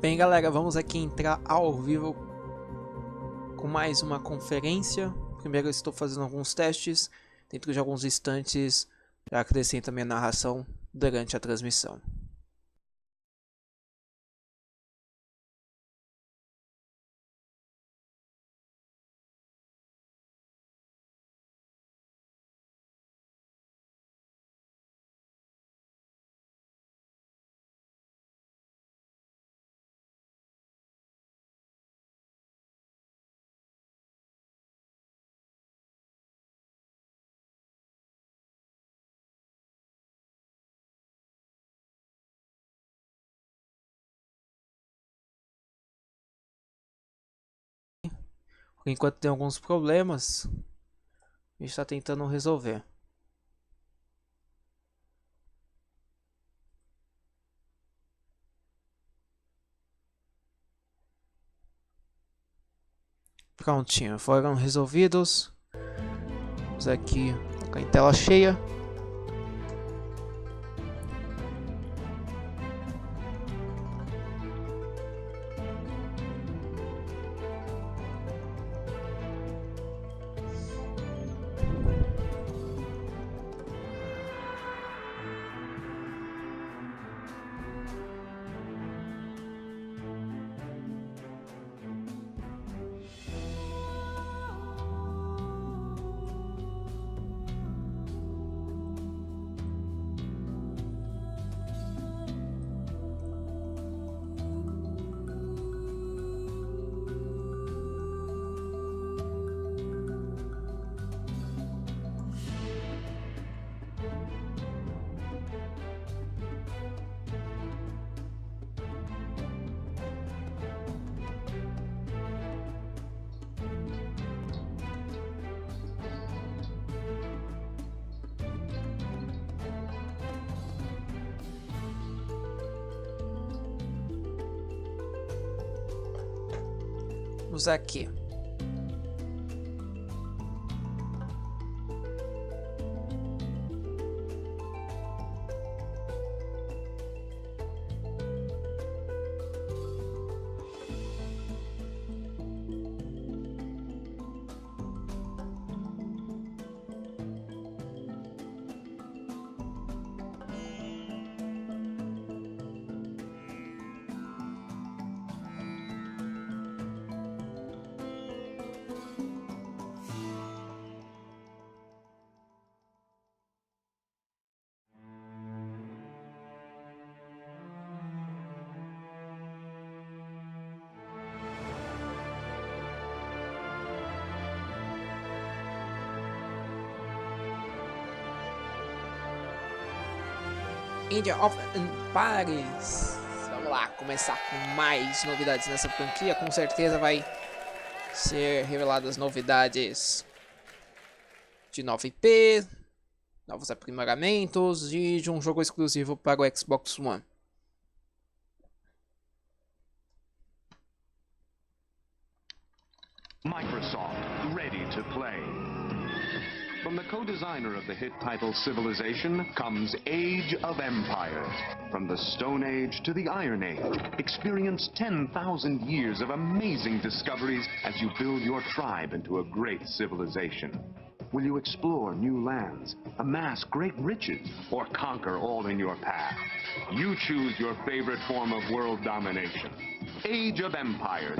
Bem, galera, vamos aqui entrar ao vivo com mais uma conferência. Primeiro eu estou fazendo alguns testes. Dentro de alguns instantes já acrescento a minha narração durante a transmissão. Por enquanto tem alguns problemas, a gente está tentando resolver. Prontinho, foram resolvidos. Vamos aqui colocar em tela cheia. Vamos aqui. Age of Empires. Vamos lá, começar com mais novidades nessa franquia. Com certeza vai ser reveladas novidades de nova IP, novos aprimoramentos e de um jogo exclusivo para o Xbox One. Microsoft, ready to play. From the co-designer of the hit title Civilization comes Age of Empires. From the Stone Age to the Iron Age, experience 10,000 years of amazing discoveries as you build your tribe into a great civilization. Will you explore new lands, amass great riches, or conquer all in your path? You choose your favorite form of world domination. Age of Empires.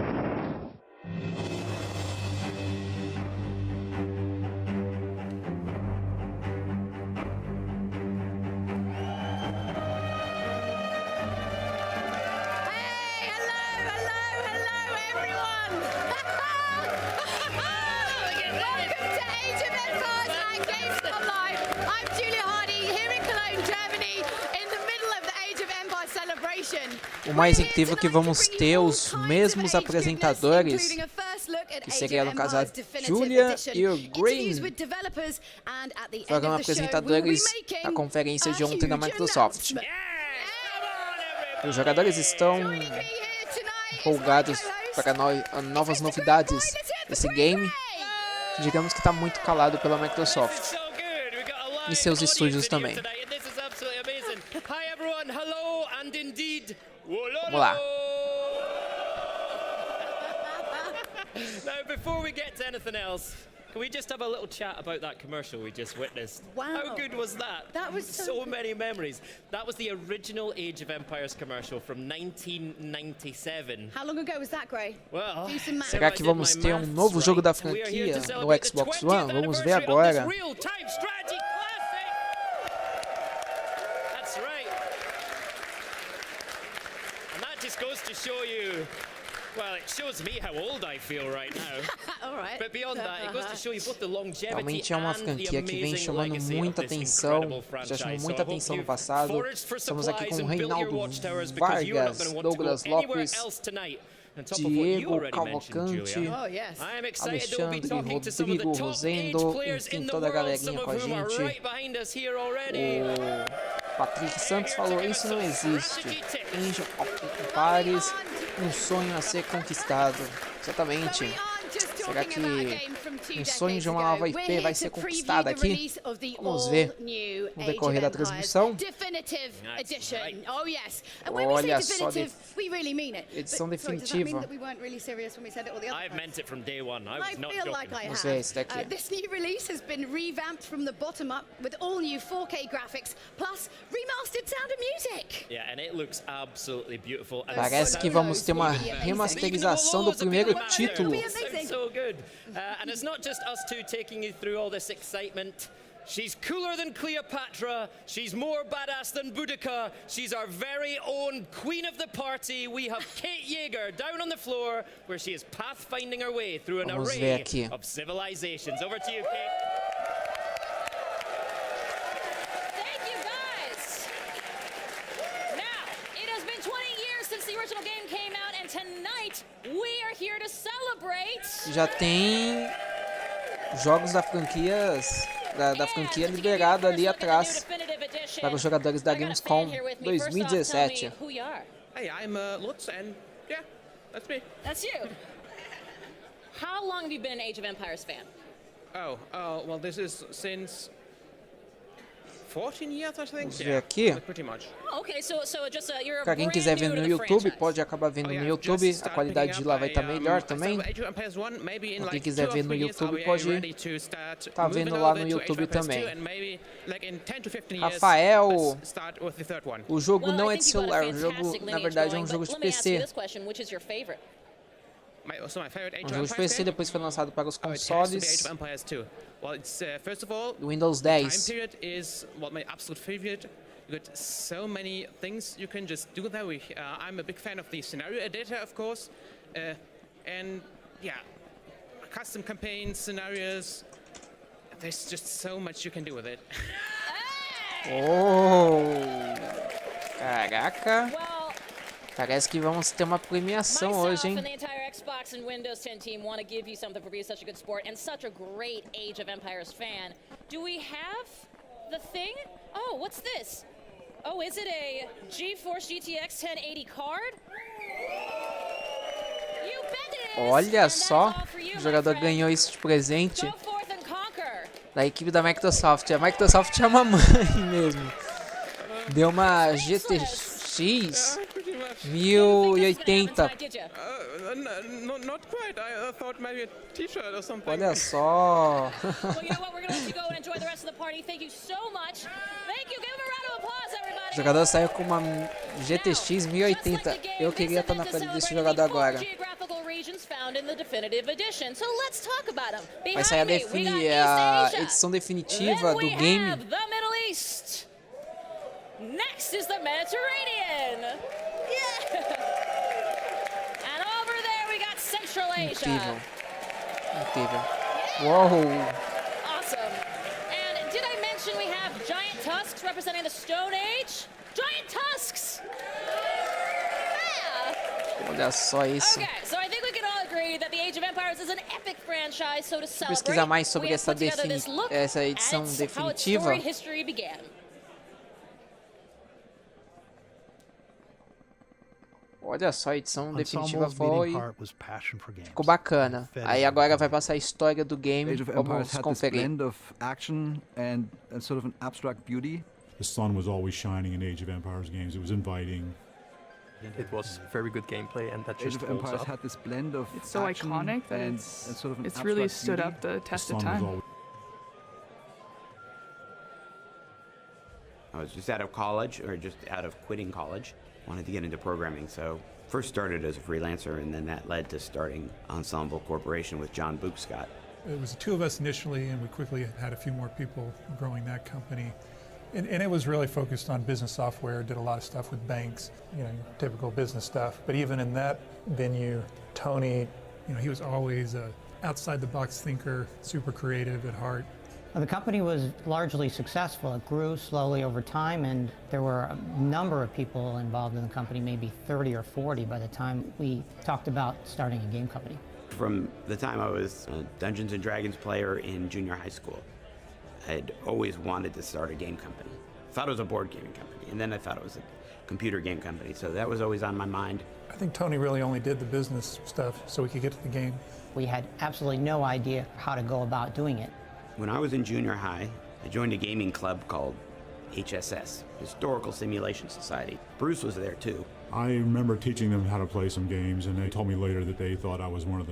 O mais incrível é que vamos ter os mesmos apresentadores, que seria no caso a Julia e o Green, foram apresentadores da conferência de ontem da Microsoft. Os jogadores estão empolgados para novas novidades desse game, que digamos que está muito calado pela Microsoft e seus estúdios também. Vamos lá. before we get to anything else, can we just have a little chat about that commercial we just witnessed? Wow. How good was that? That was so many memories. That was the original Age of Empires commercial from 1997. How long ago was that, Gray? Well, Do some math. Será que vamos ter um novo jogo da franquia no Xbox One? Vamos ver agora. That's right. And that just goes to show you. Well, it shows me how old I feel right now. All right. But beyond that, it goes to show you both the longevity Realmente é uma franquia que vem chamando muita atenção, já chamou muita atenção no passado. Estamos aqui com o Reinaldo Vargas, Douglas Lopes, Diego Cavalcante, Alexandre, Rodrigo, Rosendo, enfim, toda a galerinha com a gente. O Patrick Santos falou, isso não existe. Age of Empires, um sonho a ser conquistado. Exatamente. Será que um sonho de uma nova IP vai ser conquistado aqui? Vamos ver no decorrer da transmissão. Olha só, edição definitiva. Vamos ver esse daqui. This new release has been revamped from the bottom up with all new 4K graphics plus remastered sound and music. Yeah, and it looks absolutely beautiful. Parece que vamos ter uma remasterização do primeiro título. So good. And it's not just us two taking you through all this excitement. She's cooler than Cleopatra. She's more badass than Boudica. She's our very own queen of the party. We have Kate Yeager down on the floor where she is pathfinding her way through an array of civilizations. Over to you, Kate. Thank you, guys. Now, it has been 20 years since the original game came out, and tonight we are here to celebrate. Já tem jogos da franquia liberado ali atrás para os jogadores da Gamescom 2017. Hey, I'm Lutz, and yeah, that's me. That's you. How long have you been an Age of Empires fan? Well, this is since 14 years, I think. Vamos ver aqui. Pretty much. Okay, so just you're Para quem quiser ver no YouTube, pode acabar vendo no YouTube. A qualidade de lá vai estar melhor também. Para quem quiser ver no YouTube, pode estar vendo lá no YouTube também. Rafael, o jogo não é de celular, o jogo na verdade é um jogo de PC. Um jogo de PC, depois foi lançado para os consoles. Windows 10. You got so many things you can just do there. I'm a big fan of the scenario editor, of course, and yeah, custom campaigns, scenarios. There's just so much you can do with it. Oh, caraca! Parece que vamos ter uma premiação hoje, hein? Xbox and Windows 10 team want to give you something for being such a good sport and such a great Age of Empires fan. Do we have the thing? Oh, what's this? Oh, is it a GeForce GTX 1080 card? You bet it is. Olha só, o jogador ganhou isso de presente da equipe da Microsoft. A Microsoft é uma mãe mesmo. Deu uma GTX 1080. Not quite. I thought maybe a t-shirt or something. Olha só. O jogador saiu com uma GTX 1080. Eu queria estar na pele desse jogador agora. Vai sair a edição definitiva do game. Next is the Mediterranean. And over there we got Central Asia. Incrível. Uou. Awesome. And did I mention we have giant tusks representing the Stone Age? Giant tusks. Yeah. Olha só isso. Okay, so I think we can all agree that the Age of Empires is an epic franchise, so to celebrate, pesquisar mais sobre essa edição how its definitiva. story history began. Olha só, a edição definitiva ficou bacana. Aí agora vai passar a história do game. Vamos conferir. The sun was always shining in Age of Empires games. It was inviting. It was very good gameplay, and that Age just of holds Empires up. had this blend of It's so action iconic that and it's sort of an really abstract stood beauty. up the test of Sun was time. always I was just out of college, or just out of quitting college. Wanted to get into programming, so first started as a freelancer, and then that led to starting Ensemble Corporation with John Boopscott. It was the two of us initially, and we quickly had a few more people growing that company. And it was really focused on business software, did a lot of stuff with banks, typical business stuff. But even in that venue, Tony, he was always a outside-the-box thinker, super creative at heart. The company was largely successful. It grew slowly over time, and there were a number of people involved in the company, maybe 30 or 40 by the time we talked about starting a game company. From the time I was a Dungeons & Dragons player in junior high school, I'd always wanted to start a game company. I thought it was a board gaming company, and then I thought it was a computer game company, so that was always on my mind. I think Tony really only did the business stuff so we could get to the game. We had absolutely no idea how to go about doing it. When I was in junior high, I joined a gaming club called HSS, Historical Simulation Society. Bruce was there too. I remember teaching them how to play some games, and they told me later that they thought I was one of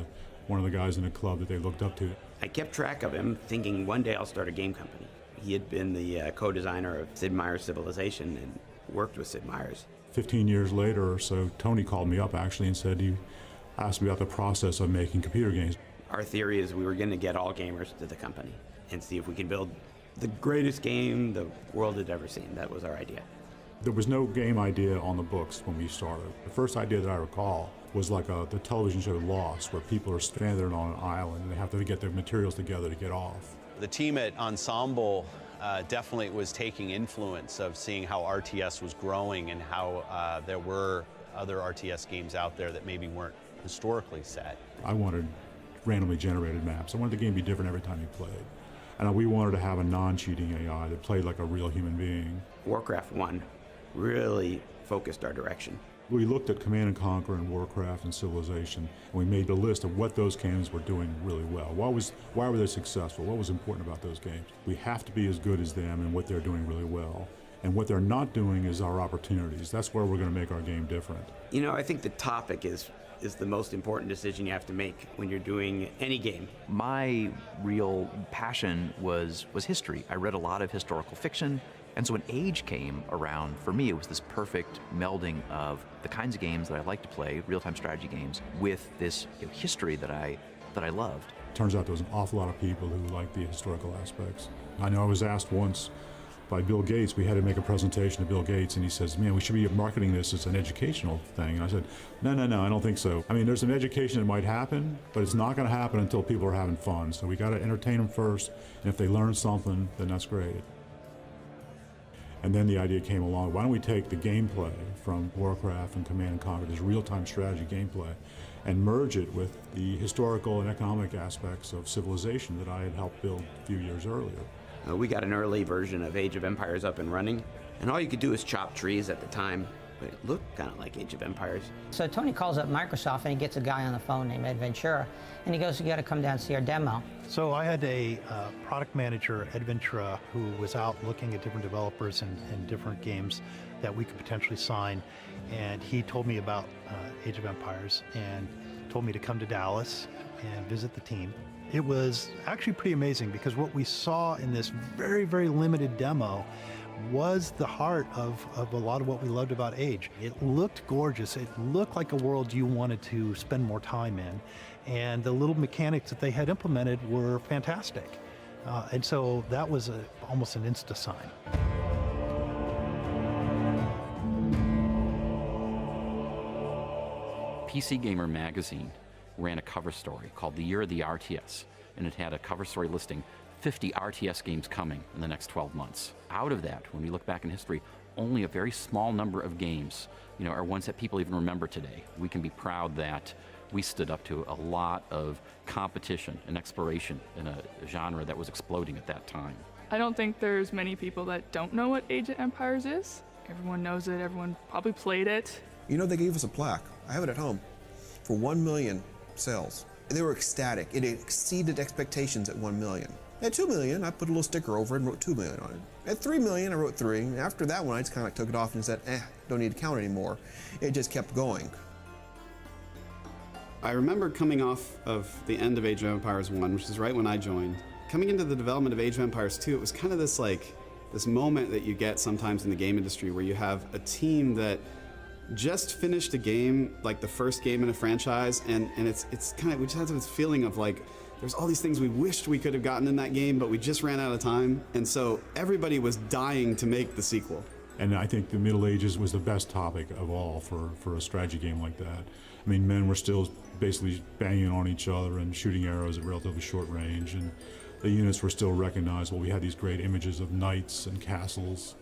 the guys in the club that they looked up to. I kept track of him, thinking one day I'll start a game company. He had been the co-designer of Sid Meier's Civilization and worked with Sid Meier's. 15 years later or so, Tony called me up actually and said he asked me about the process of making computer games. Our theory is we were going to get all gamers to the company and see if we could build the greatest game the world had ever seen. That was our idea. There was no game idea on the books when we started. The first idea that I recall was like the television show Lost, where people are stranded on an island and they have to get their materials together to get off. The team at Ensemble definitely was taking influence of seeing how RTS was growing and how there were other RTS games out there that maybe weren't historically set. I wanted randomly generated maps. I wanted the game to be different every time you played. And we wanted to have a non-cheating AI that played like a real human being. Warcraft 1 really focused our direction. We looked at Command & Conquer and Warcraft and Civilization, and we made a list of what those games were doing really well. Why were they successful? What was important about those games? We have to be as good as them in what they're doing really well. And what they're not doing is our opportunities. That's where we're going to make our game different. I think the topic is the most important decision you have to make when you're doing any game. My real passion was history. I read a lot of historical fiction, and so when Age came around, for me it was this perfect melding of the kinds of games that I like to play, real-time strategy games, with this history that I loved. Turns out there was an awful lot of people who liked the historical aspects. I know I was asked once by Bill Gates. We had to make a presentation to Bill Gates, and he says, man, we should be marketing this as an educational thing. And I said, no, I don't think so. I mean, there's some education that might happen, but it's not going to happen until people are having fun. So we got to entertain them first, and if they learn something, then that's great. And then the idea came along, why don't we take the gameplay from Warcraft and Command & Conquer, this real-time strategy gameplay, and merge it with the historical and economic aspects of Civilization that I had helped build a few years earlier. We got an early version of Age of Empires up and running, and all you could do is chop trees at the time, but it looked kind of like Age of Empires. So Tony calls up Microsoft and he gets a guy on the phone named Ed Ventura, and he goes, you got to come down and see our demo. So I had a product manager, Ed Ventura, who was out looking at different developers and different games that we could potentially sign, and he told me about Age of Empires and told me to come to Dallas and visit the team. It was actually pretty amazing because what we saw in this very, very limited demo was the heart of a lot of what we loved about Age. It looked gorgeous. It looked like a world you wanted to spend more time in. And the little mechanics that they had implemented were fantastic. And so that was almost an insta-sign. PC Gamer magazine ran a cover story called The Year of the RTS, and it had a cover story listing 50 RTS games coming in the next 12 months. Out of that, when we look back in history, only a very small number of games, are ones that people even remember today. We can be proud that we stood up to a lot of competition and exploration in a genre that was exploding at that time. I don't think there's many people that don't know what Age of Empires is. Everyone knows it, everyone probably played it. They gave us a plaque. I have it at home for 1 million sales. They were ecstatic. It exceeded expectations at 1 million. At 2 million, I put a little sticker over it and wrote 2 million on it. At 3 million, I wrote 3. And after that one, I just kind of took it off and said, don't need to count anymore. It just kept going. I remember coming off of the end of Age of Empires 1, which is right when I joined. Coming into the development of Age of Empires 2, it was kind of this moment that you get sometimes in the game industry where you have a team that just finished a game, like the first game in a franchise, and it's kind of, we just have this feeling of like, there's all these things we wished we could have gotten in that game, but we just ran out of time. And so everybody was dying to make the sequel. And I think the Middle Ages was the best topic of all for a strategy game like that. I mean, men were still basically banging on each other and shooting arrows at relatively short range, and the units were still recognizable. We had these great images of knights and castles,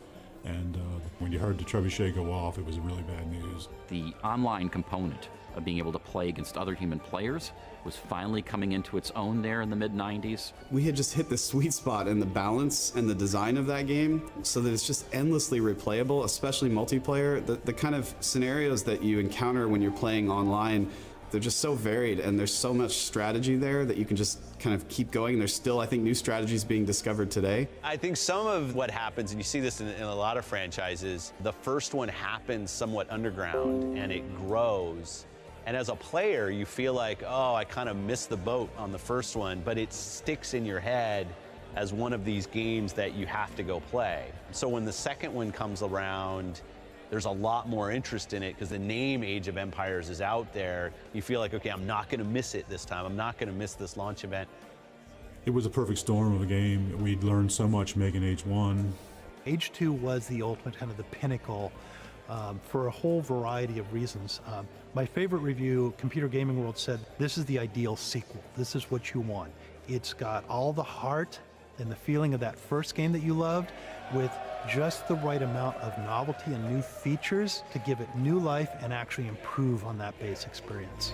and when you heard the trebuchet go off, it was really bad news. The online component of being able to play against other human players was finally coming into its own there in the mid-90s. We had just hit the sweet spot in the balance and the design of that game so that it's just endlessly replayable, especially multiplayer. The kind of scenarios that you encounter when you're playing online, they're just so varied, and there's so much strategy there that you can just kind of keep going. There's still, I think, new strategies being discovered today. I think some of what happens, and you see this in a lot of franchises, the first one happens somewhat underground and it grows. And as a player, you feel like, oh, I kind of missed the boat on the first one, but it sticks in your head as one of these games that you have to go play. So when the second one comes around, there's a lot more interest in it because the name Age of Empires is out there. You feel like, okay, I'm not going to miss it this time. I'm not going to miss this launch event. It was a perfect storm of a game. We'd learned so much making Age 1. Age 2 was the ultimate, kind of the pinnacle for a whole variety of reasons. My favorite review, Computer Gaming World, said, this is the ideal sequel. This is what you want. It's got all the heart and the feeling of that first game that you loved with just the right amount of novelty and new features to give it new life and actually improve on that base experience.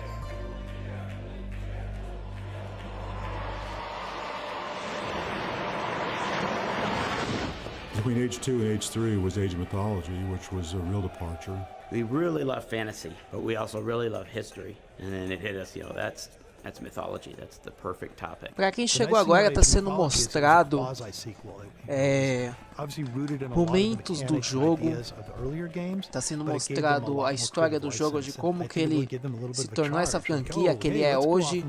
Between Age 2 and Age 3 was Age of Mythology, which was a real departure. We really love fantasy, but we also really love history. And then it hit us, that's mythology, that's the perfect topic. Pra quem chegou agora, está sendo mostrado momentos do jogo, está sendo mostrado a história do jogo, de como que ele se tornou essa franquia que ele é hoje.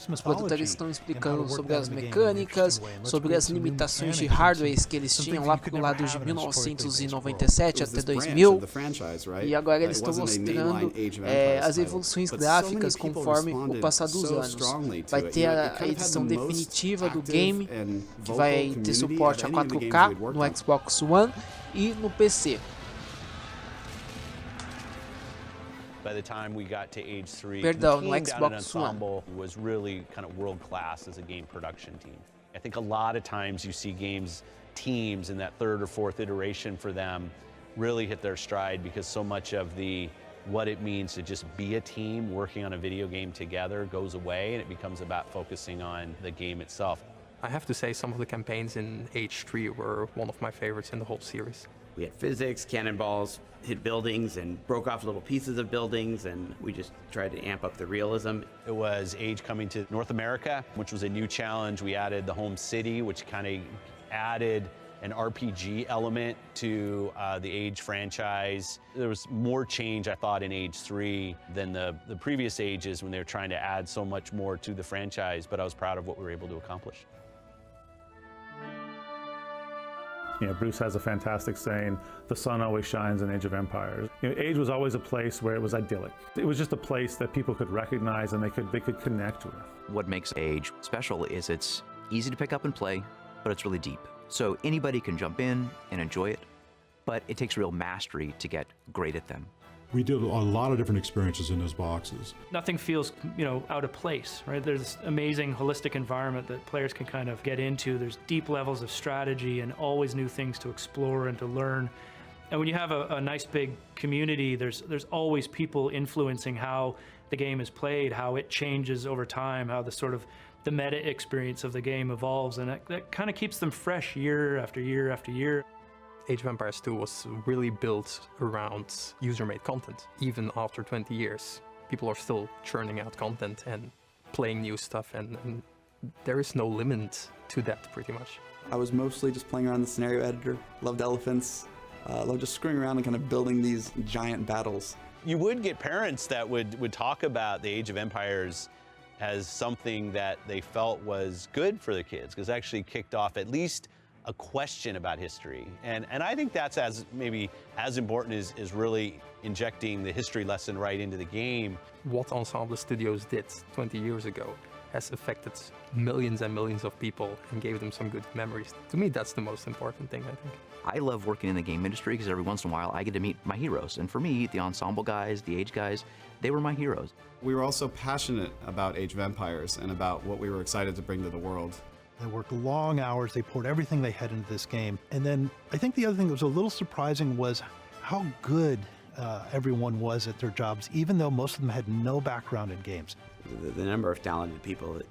Os produtores estão explicando sobre as mecânicas, sobre as limitações de hardware que eles tinham lá pro lado de 1997 até 2000, e agora eles estão mostrando as evoluções gráficas conforme o passar dos anos. Vai ter a edição definitiva do game, que vai ter suporte a 4K no Xbox One e no PC. By the time we got to Age 3, Perdão, no the team down at Xbox One Ensemble was really kind of world class as a game production team. I think a lot of times you see teams in that third or fourth iteration for them really hit their stride because so much of what it means to just be a team working on a video game together goes away, and it becomes about focusing on the game itself. I have to say some of the campaigns in Age 3 were one of my favorites in the whole series. We had physics, cannonballs, hit buildings and broke off little pieces of buildings, and we just tried to amp up the realism. It was Age coming to North America, which was a new challenge. We added the home city, which kind of added an RPG element to the Age franchise. There was more change, I thought, in Age 3 than the previous Ages when they were trying to add so much more to the franchise, but I was proud of what we were able to accomplish. Bruce has a fantastic saying, the sun always shines in Age of Empires. Age was always a place where it was idyllic. It was just a place that people could recognize and they could connect with. What makes Age special is it's easy to pick up and play, but it's really deep. So anybody can jump in and enjoy it, but it takes real mastery to get great at them. We did a lot of different experiences in those boxes. Nothing feels, out of place, right? There's this amazing holistic environment that players can kind of get into. There's deep levels of strategy and always new things to explore and to learn. And when you have a nice big community, there's always people influencing how the game is played, how it changes over time, how the meta experience of the game evolves, and that kind of keeps them fresh year after year after year. Age of Empires 2 was really built around user-made content. Even after 20 years, people are still churning out content and playing new stuff and there is no limit to that, pretty much. I was mostly just playing around the scenario editor, loved elephants, loved just screwing around and kind of building these giant battles. You would get parents that would talk about the Age of Empires as something that they felt was good for the kids, because it actually kicked off at least a question about history. And I think that's maybe as important as really injecting the history lesson right into the game. What Ensemble Studios did 20 years ago has affected millions and millions of people and gave them some good memories. To me, that's the most important thing, I think. I love working in the game industry because every once in a while I get to meet my heroes. And for me, the Ensemble guys, the Age guys, they were my heroes. We were also passionate about Age of Empires and about what we were excited to bring to the world. They worked long hours, they poured everything they had into this game. And then I think the other thing that was a little surprising was how good everyone was at their jobs, even though most of them had no background in games. The number of talented people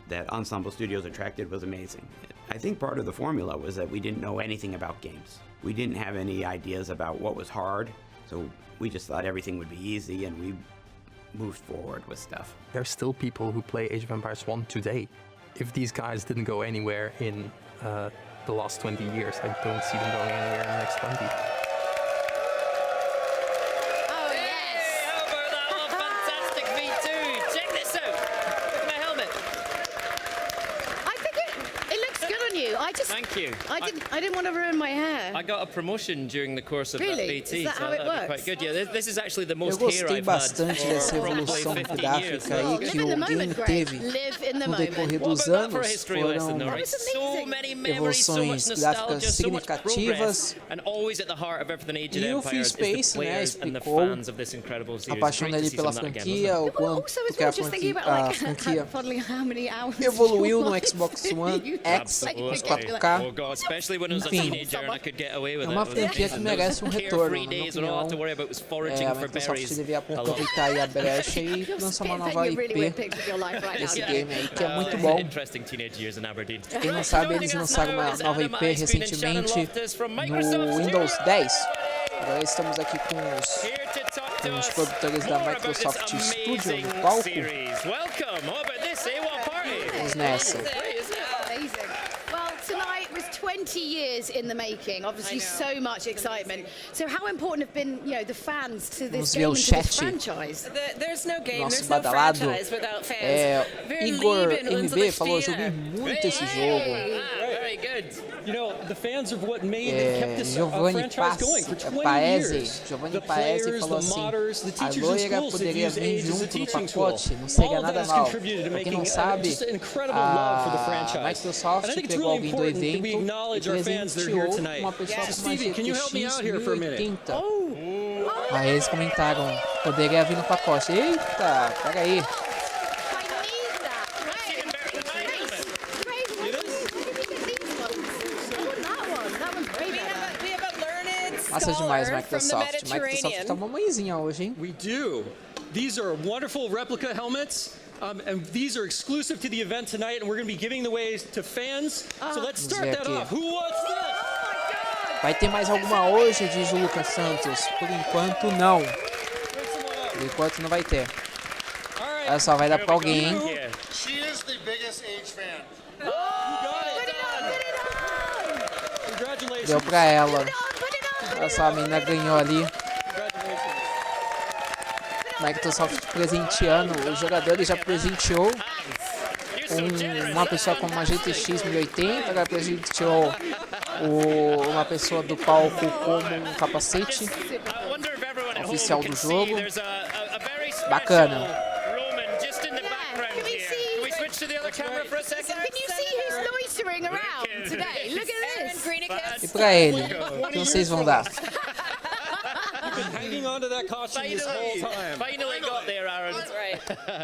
that Ensemble Studios attracted was amazing. I think part of the formula was that we didn't know anything about games. We didn't have any ideas about what was hard, so we just thought everything would be easy, and we moved forward with stuff. There's still people who play Age of Empires 1 today. If these guys didn't go anywhere in the last 20 years, I don't see them going anywhere in the next 20. Thank you. I didn't want to ruin my hair. I got a promotion during the course of that BT. Is that how it works? Quite good. Yeah, this is actually the most Eu hair gostei I've bastante had dessa for probably evolução 50 years. gráfica aí que o game teve no decorrer dos anos. Foram evoluções gráficas significativas. E o Free Space, né, explicou a paixão dele pela franquia, o quanto que a franquia evoluiu no Xbox One X, os 4K. Enfim, é uma franquia que merece um retorno, na minha opinião. A Microsoft devia aproveitar aí a brecha e lançar uma nova IP desse game aí, que é muito bom. Quem não sabe, eles lançaram uma nova IP recentemente no Windows 10. Agora estamos aqui com os produtores da Microsoft Studio no palco. Vamos nessa. 20 years in the making, obviously so much excitement. So how important have been, the fans to this game and to this franchise? There's no game, there's no franchise without fans. Igor MB falou, joguei muito esse jogo. Very good. You know, the fans are what made and kept this franchise going for 20 years. Giovanni Paese falou assim, a loira poderia vir junto no pacote, não seria nada mal. Pra quem não sabe, a Microsoft pegou alguém do evento e presenteou uma pessoa com uma GTX 1080. Aí eles comentaram, poderia vir no pacote. Eita, peraí. Massa demais, Microsoft. Microsoft tá uma mãezinha hoje, hein? We do. These are wonderful replica helmets. And these are exclusive to the event tonight, and we're going to be giving the ways to fans. So let's start that off. Who wants this? Vai ter mais alguma hoje, diz o Lucas Santos. Por enquanto, não. Por enquanto, não vai ter. Olha só, vai dar pra alguém, hein? She is the biggest Age fan. Deu pra ela. Olha só, a menina ganhou ali. Microsoft presenteando, os jogadores já presenteou uma pessoa com uma GTX 1080, agora presenteou uma pessoa do palco com um capacete oficial do jogo. Bacana. E pra ele, o que vocês vão dar? Hanging on to that caution this whole time. Finally got there, Aaron. That's right.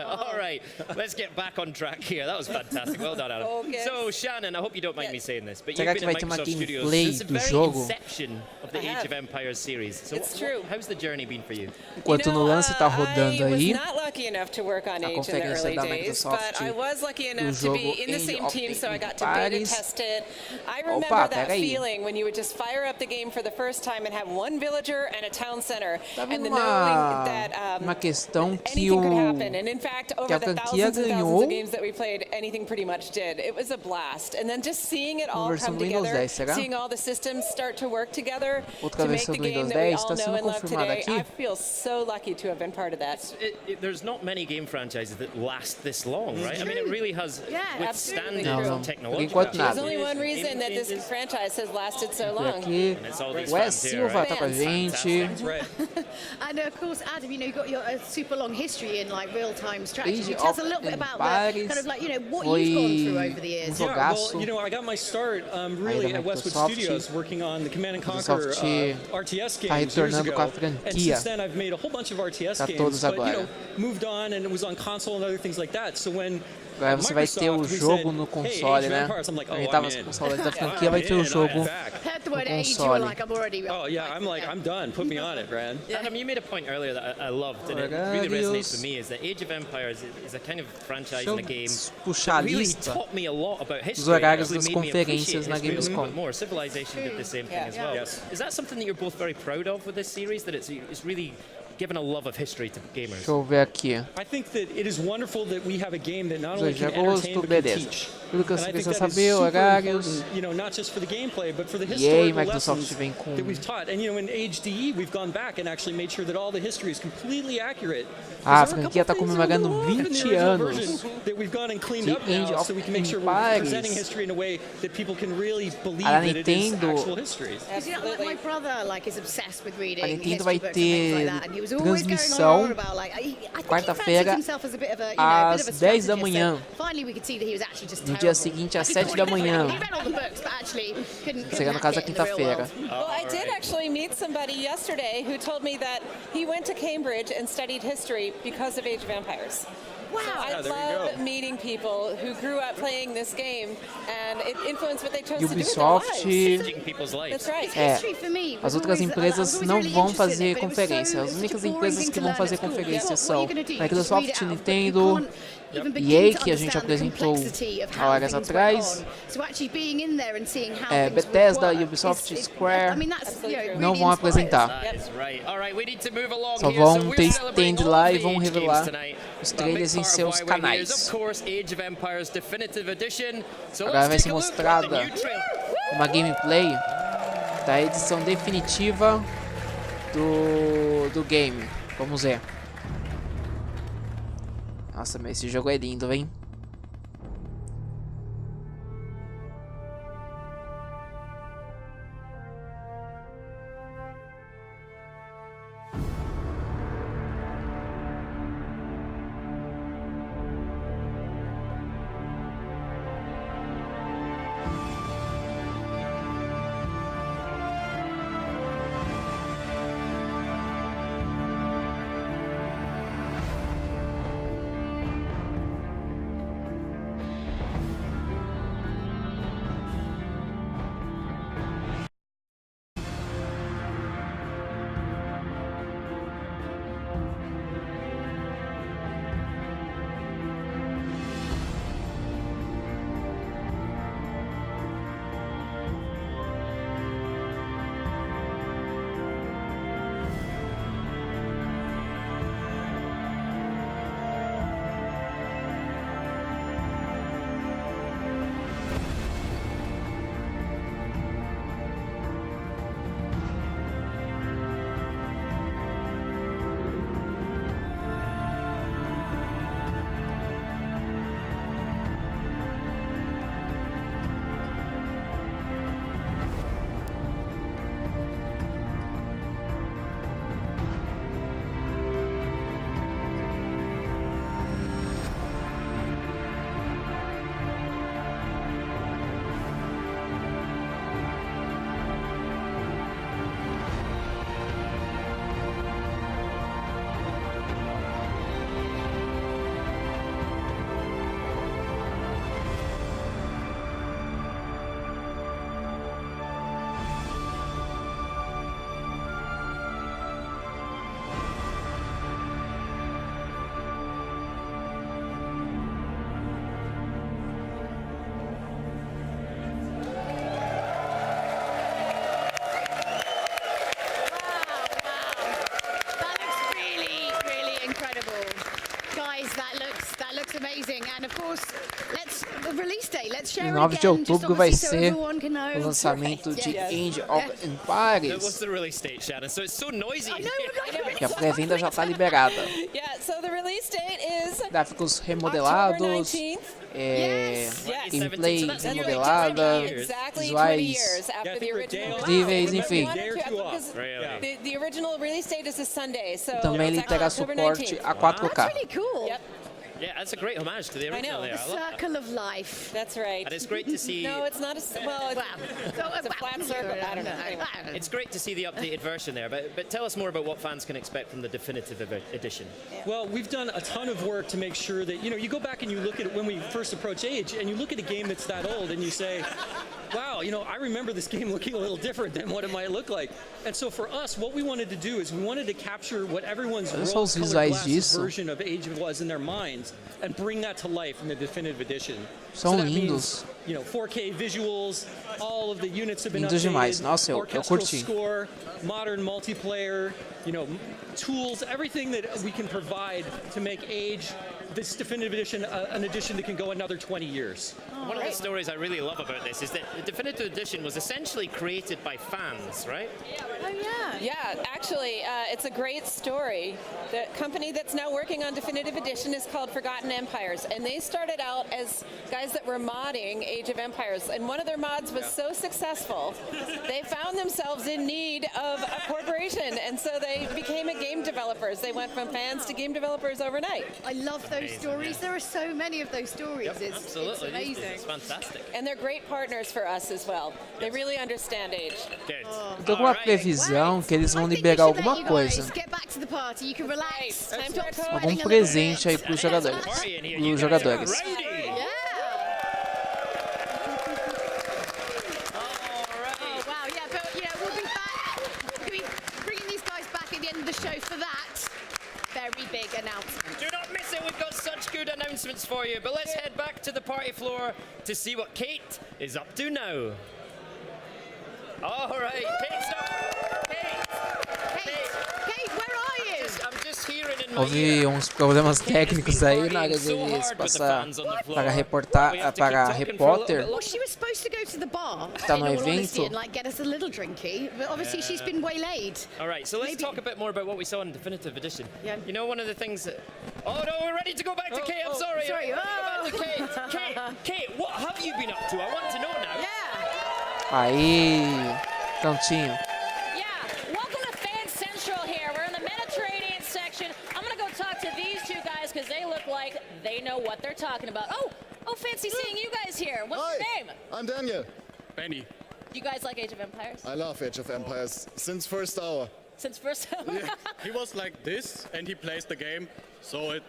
All right, let's get back on track here. That was fantastic. Well done, Aaron. So, Shannon, I hope you don't mind me saying this, but you've been at Microsoft Studios since the very inception of the Age of Empires series. So, how's the journey been for you? Enquanto no lance tá rodando aí, not lucky enough to work on a Age in the early days, but I was lucky enough to be in the same team, so I got to beta test it. I remember that feeling when you would just fire up the game for the first time and have one villager and a town center, and the knowing that uma questão que o happen. And in fact, que over a the franquia thousands and thousands ganhou of games that we played, anything pretty much did. It was a blast. And then just seeing it all versão come do Windows together, 10, será? seeing all the systems start to work together Outra to make versão the do game Windows that we 10 all está know sendo and love confirmada today. I aqui. feel so lucky to have been part of that. There's not many game franchises that last this long, right? I mean, it really has withstanded Não, por technology. enquanto There's nada. only one reason that this franchise has lasted so E long. aqui, Wes Silva tá com a gente. And of course, Adam, you know, you've got your super long history in like real-time strategy. Age Tell us a of little bit about Empires kind of like, you know, what you've gone through over the years. um Yeah, well, jogaço. you know, I got my start really at Westwood Microsoft. Studios working on the Command and Microsoft Conquer RTS tá games years retornando com a ago. And franquia since then, I've made a whole bunch of RTS pra games, todos but you agora. know, moved on and it was on console and other things like that. So when Agora você vai ter o jogo no console, né? A gente tava com o console da franquia, vai ter o jogo no console. Oh yeah, I'm done. Put me on it, Brad. Adam, you made a point earlier that I loved, and it really resonates with me, is that Age of Empires is a kind of franchise and a game puxar a that really lista taught me a lot about dos history. horários It das actually made me conferências na appreciate history a little Gamescom. bit more. Civilization did the same thing as well. Yes. Is that something that you're both very proud of with this series, that it's really given a love of history to gamers? Deixa eu ver aqui. I think that it is wonderful that we have a game that not Os only dois de can entertain agosto, but can beleza. teach. Tudo que And você I think precisa that is saber, super horários. important, you know, not just for the gameplay, but for the EA, historical Microsoft lessons vem com that we've taught. And you know, in HDE, we've gone back and actually made sure that all the history is completely accurate. A franquia está comemorando 20 anos That we've gone and cleaned de up now, Age of so we can make sure we're Empires. presenting history in a way that people can really believe A that it is Nintendo- actual history. Because, you know, like my brother like is obsessed with reading A Nintendo history vai books and things like ter that, and he was always going transmissão on about like I think he fancied quarta-feira himself as a bit of a, you know, a bit às of a 10 da strategist, manhã. so finally we could see that he was actually just No terrible. dia seguinte, às Like, he 7 da couldn't- manhã. He read all the books, but actually couldn't Chega no hack caso it in the real quinta-feira. world. Well, I did actually meet somebody yesterday who told me that he went to Cambridge and studied history because of Age of Empires. Wow. So I love meeting people who grew up playing this game and it influenced what they chose to do with their Ubisoft- lives. Changing people's lives. That's right. É, History for me was as outras always- I empresas was always não really vão interested in fazer it, but it was so- conferência. As it was únicas such a boring empresas thing que to vão learn fazer at school. conferência What são are you gonna do? You just read Microsoft, it out of a book. You Nintendo, can't even begin EA, to que a gente understand the apresentou complexity of há how horas things atrás. went on. So actually being in there and seeing how É, things would Bethesda, work Ubisoft, is- Square I mean, that's, you know, não really vão inspires. apresentar. That is right. All right, we need to move along Só here. So vão we're ter celebrating stand all lá the e vão Age revelar games tonight. os But a big trailers em part of seus why we're here canais. is, of course, Age of Empires Definitive Edition. So Agora vai let's ser take a look at mostrada the new trailer. uma gameplay da edição definitiva do game. Vamos ver. Nossa, mas esse jogo é lindo, hein? Em 9 de outubro vai ser o lançamento de Age of Empires. Que a pré-venda já está liberada. Gráficos remodelados, gameplay remodelada, visuais incríveis, enfim. Também ele terá suporte a 4K. Yeah, that's a great homage to the original. I know, the circle of life. That's right. And it's great to see. No, it's not a well. It's a flat circle. I don't know. Anyway. It's great to see the updated version there. But tell us more about what fans can expect from the definitive edition. Well, we've done a ton of work to make sure that you go back and you look at it when we first approach Age, and you look at a game that's that old, and you say, wow, I remember this game looking a little different than what it might look like. And so for us, what we wanted to do is we wanted to capture what everyone's rose-colored glasses version of Age was in their minds and bring that to life in the definitive edition. São lindos. 4K visuals, all of the units have been lindos demais. updated. Nossa, eu curti. Score, modern multiplayer, tools, everything that we can provide to make Age this definitive edition an edition that can go another 20 years. One of the stories I really love about this is that the definitive edition was essentially created by fans, right? Oh yeah. Yeah, actually, it's a great story. The company that's now working on definitive edition is called Forgotten Empires, and they started out as guys that were modding Age of Empires, and one of their mods was so successful, they found themselves in need of a corporation, and so they became game developers. They went from fans to game developers overnight. I love those stories. There are so many of those stories. Yep, it's amazing. It's fantastic. And they're great partners for us as well. They really understand Age. Good. Tô com uma previsão que eles vão liberar alguma coisa. Algum presente aí pros jogadores. Very big announcement. Do not miss it. We've got such good announcements for you. But let's head back to the party floor to see what Kate is up to now. All right, Kate, stop. Kate, where are you? I'm just hearing in my Houve uns problemas técnicos aí na hora deles passar para reportar para a repórter que está no evento. All right, so let's talk a bit more about what we saw in definitive edition. You know, one of the things that... Oh no, we're ready to go back to Kate. I'm sorry. Go back to Kate, what have you been up to? I want to know now. Aí, prontinho. Because they look like they know what they're talking about. Oh, fancy seeing you guys here. What's your name? I'm Daniel. Benny. You guys like Age of Empires? I love Age of Empires since first hour. Since first hour? Yeah. He was like this and he plays the game. So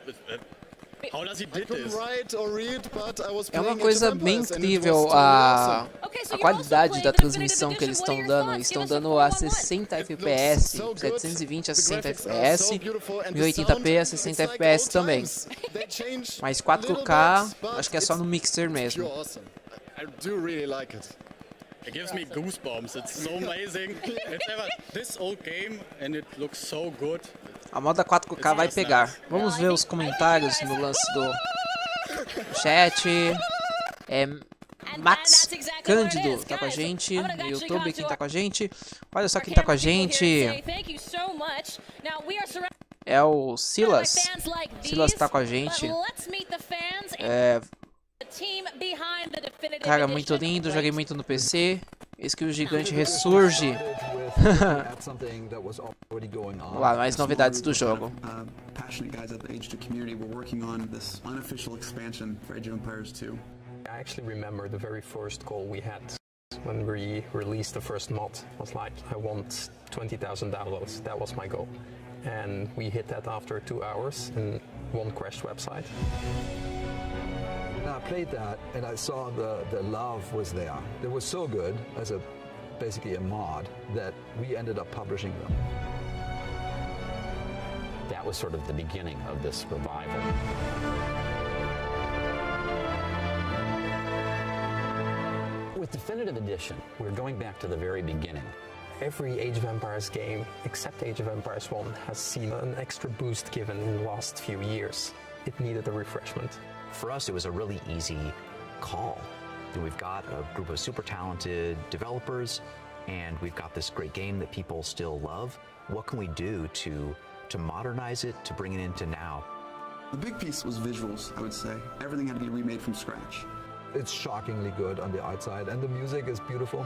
how does he did this? Write or read, but I was é uma coisa bem incrível a qualidade da transmissão que eles estão dando. Eles estão dando a 60 FPS, 720 a 60 FPS, 1080p a 60 FPS também. Mas 4K, acho que é só no mixer mesmo. I do really like it. It gives me goosebumps. It's so amazing. It's ever this old game and it looks so good. A moda 4K vai pegar. Vamos ver os comentários no lance do chat. Max Cândido tá com a gente no YouTube. Quem tá com a gente? Olha só quem tá com a gente. É o Silas. Silas tá com a gente. Cara, muito lindo. Joguei muito no PC. Eis que o gigante ressurge. Vamos lá, mais novidades do jogo. Passionate guys at the Age2 community were working on this unofficial expansion for Age of Empires 2. I actually remember the very first goal we had when we released the first mod. It was like, I want 20,000 downloads. That was my goal. And we hit that after 2 hours in one crashed website. I played that and I saw the love was there. It was so good as basically a mod that we ended up publishing them. That was sort of the beginning of this revival. With Definitive Edition, we're going back to the very beginning. Every Age of Empires game, except Age of Empires 1, has seen an extra boost given in the last few years. It needed a refreshment. For us, it was a really easy call. We've got a group of super talented developers, and we've got this great game that people still love. What can we do to modernize it, to bring it into now? The big piece was visuals, I would say. Everything had to be remade from scratch. It's shockingly good on the outside, and the music is beautiful.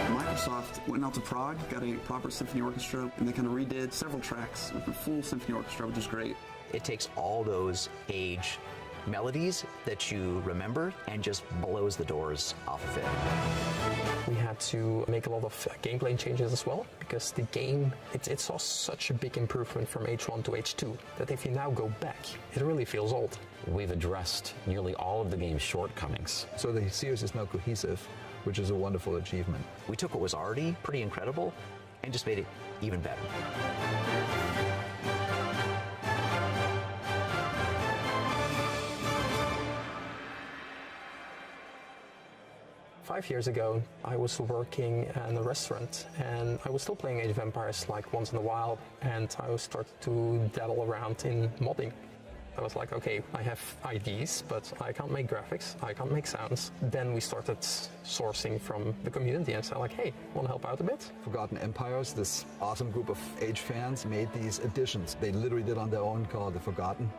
Microsoft went out to Prague, got a proper symphony orchestra, and they kind of redid several tracks with a full symphony orchestra, which is great. It takes all those Age melodies that you remember and just blows the doors off of it. We had to make a lot of gameplay changes as well, because the game, it saw such a big improvement from H1 to H2 that if you now go back, it really feels old. We've addressed nearly all of the game's shortcomings. So the series is now cohesive, which is a wonderful achievement. We took what was already pretty incredible and just made it even better. Five years ago, I was working in a restaurant, and I was still playing Age of Empires like once in a while, and I started to dabble around in modding. I was like, okay, I have ideas, but I can't make graphics, I can't make sounds. Then we started sourcing from the community and said like, hey, want to help out a bit? Forgotten Empires, this awesome group of Age fans, made these additions. They literally did on their own, called The Forgotten.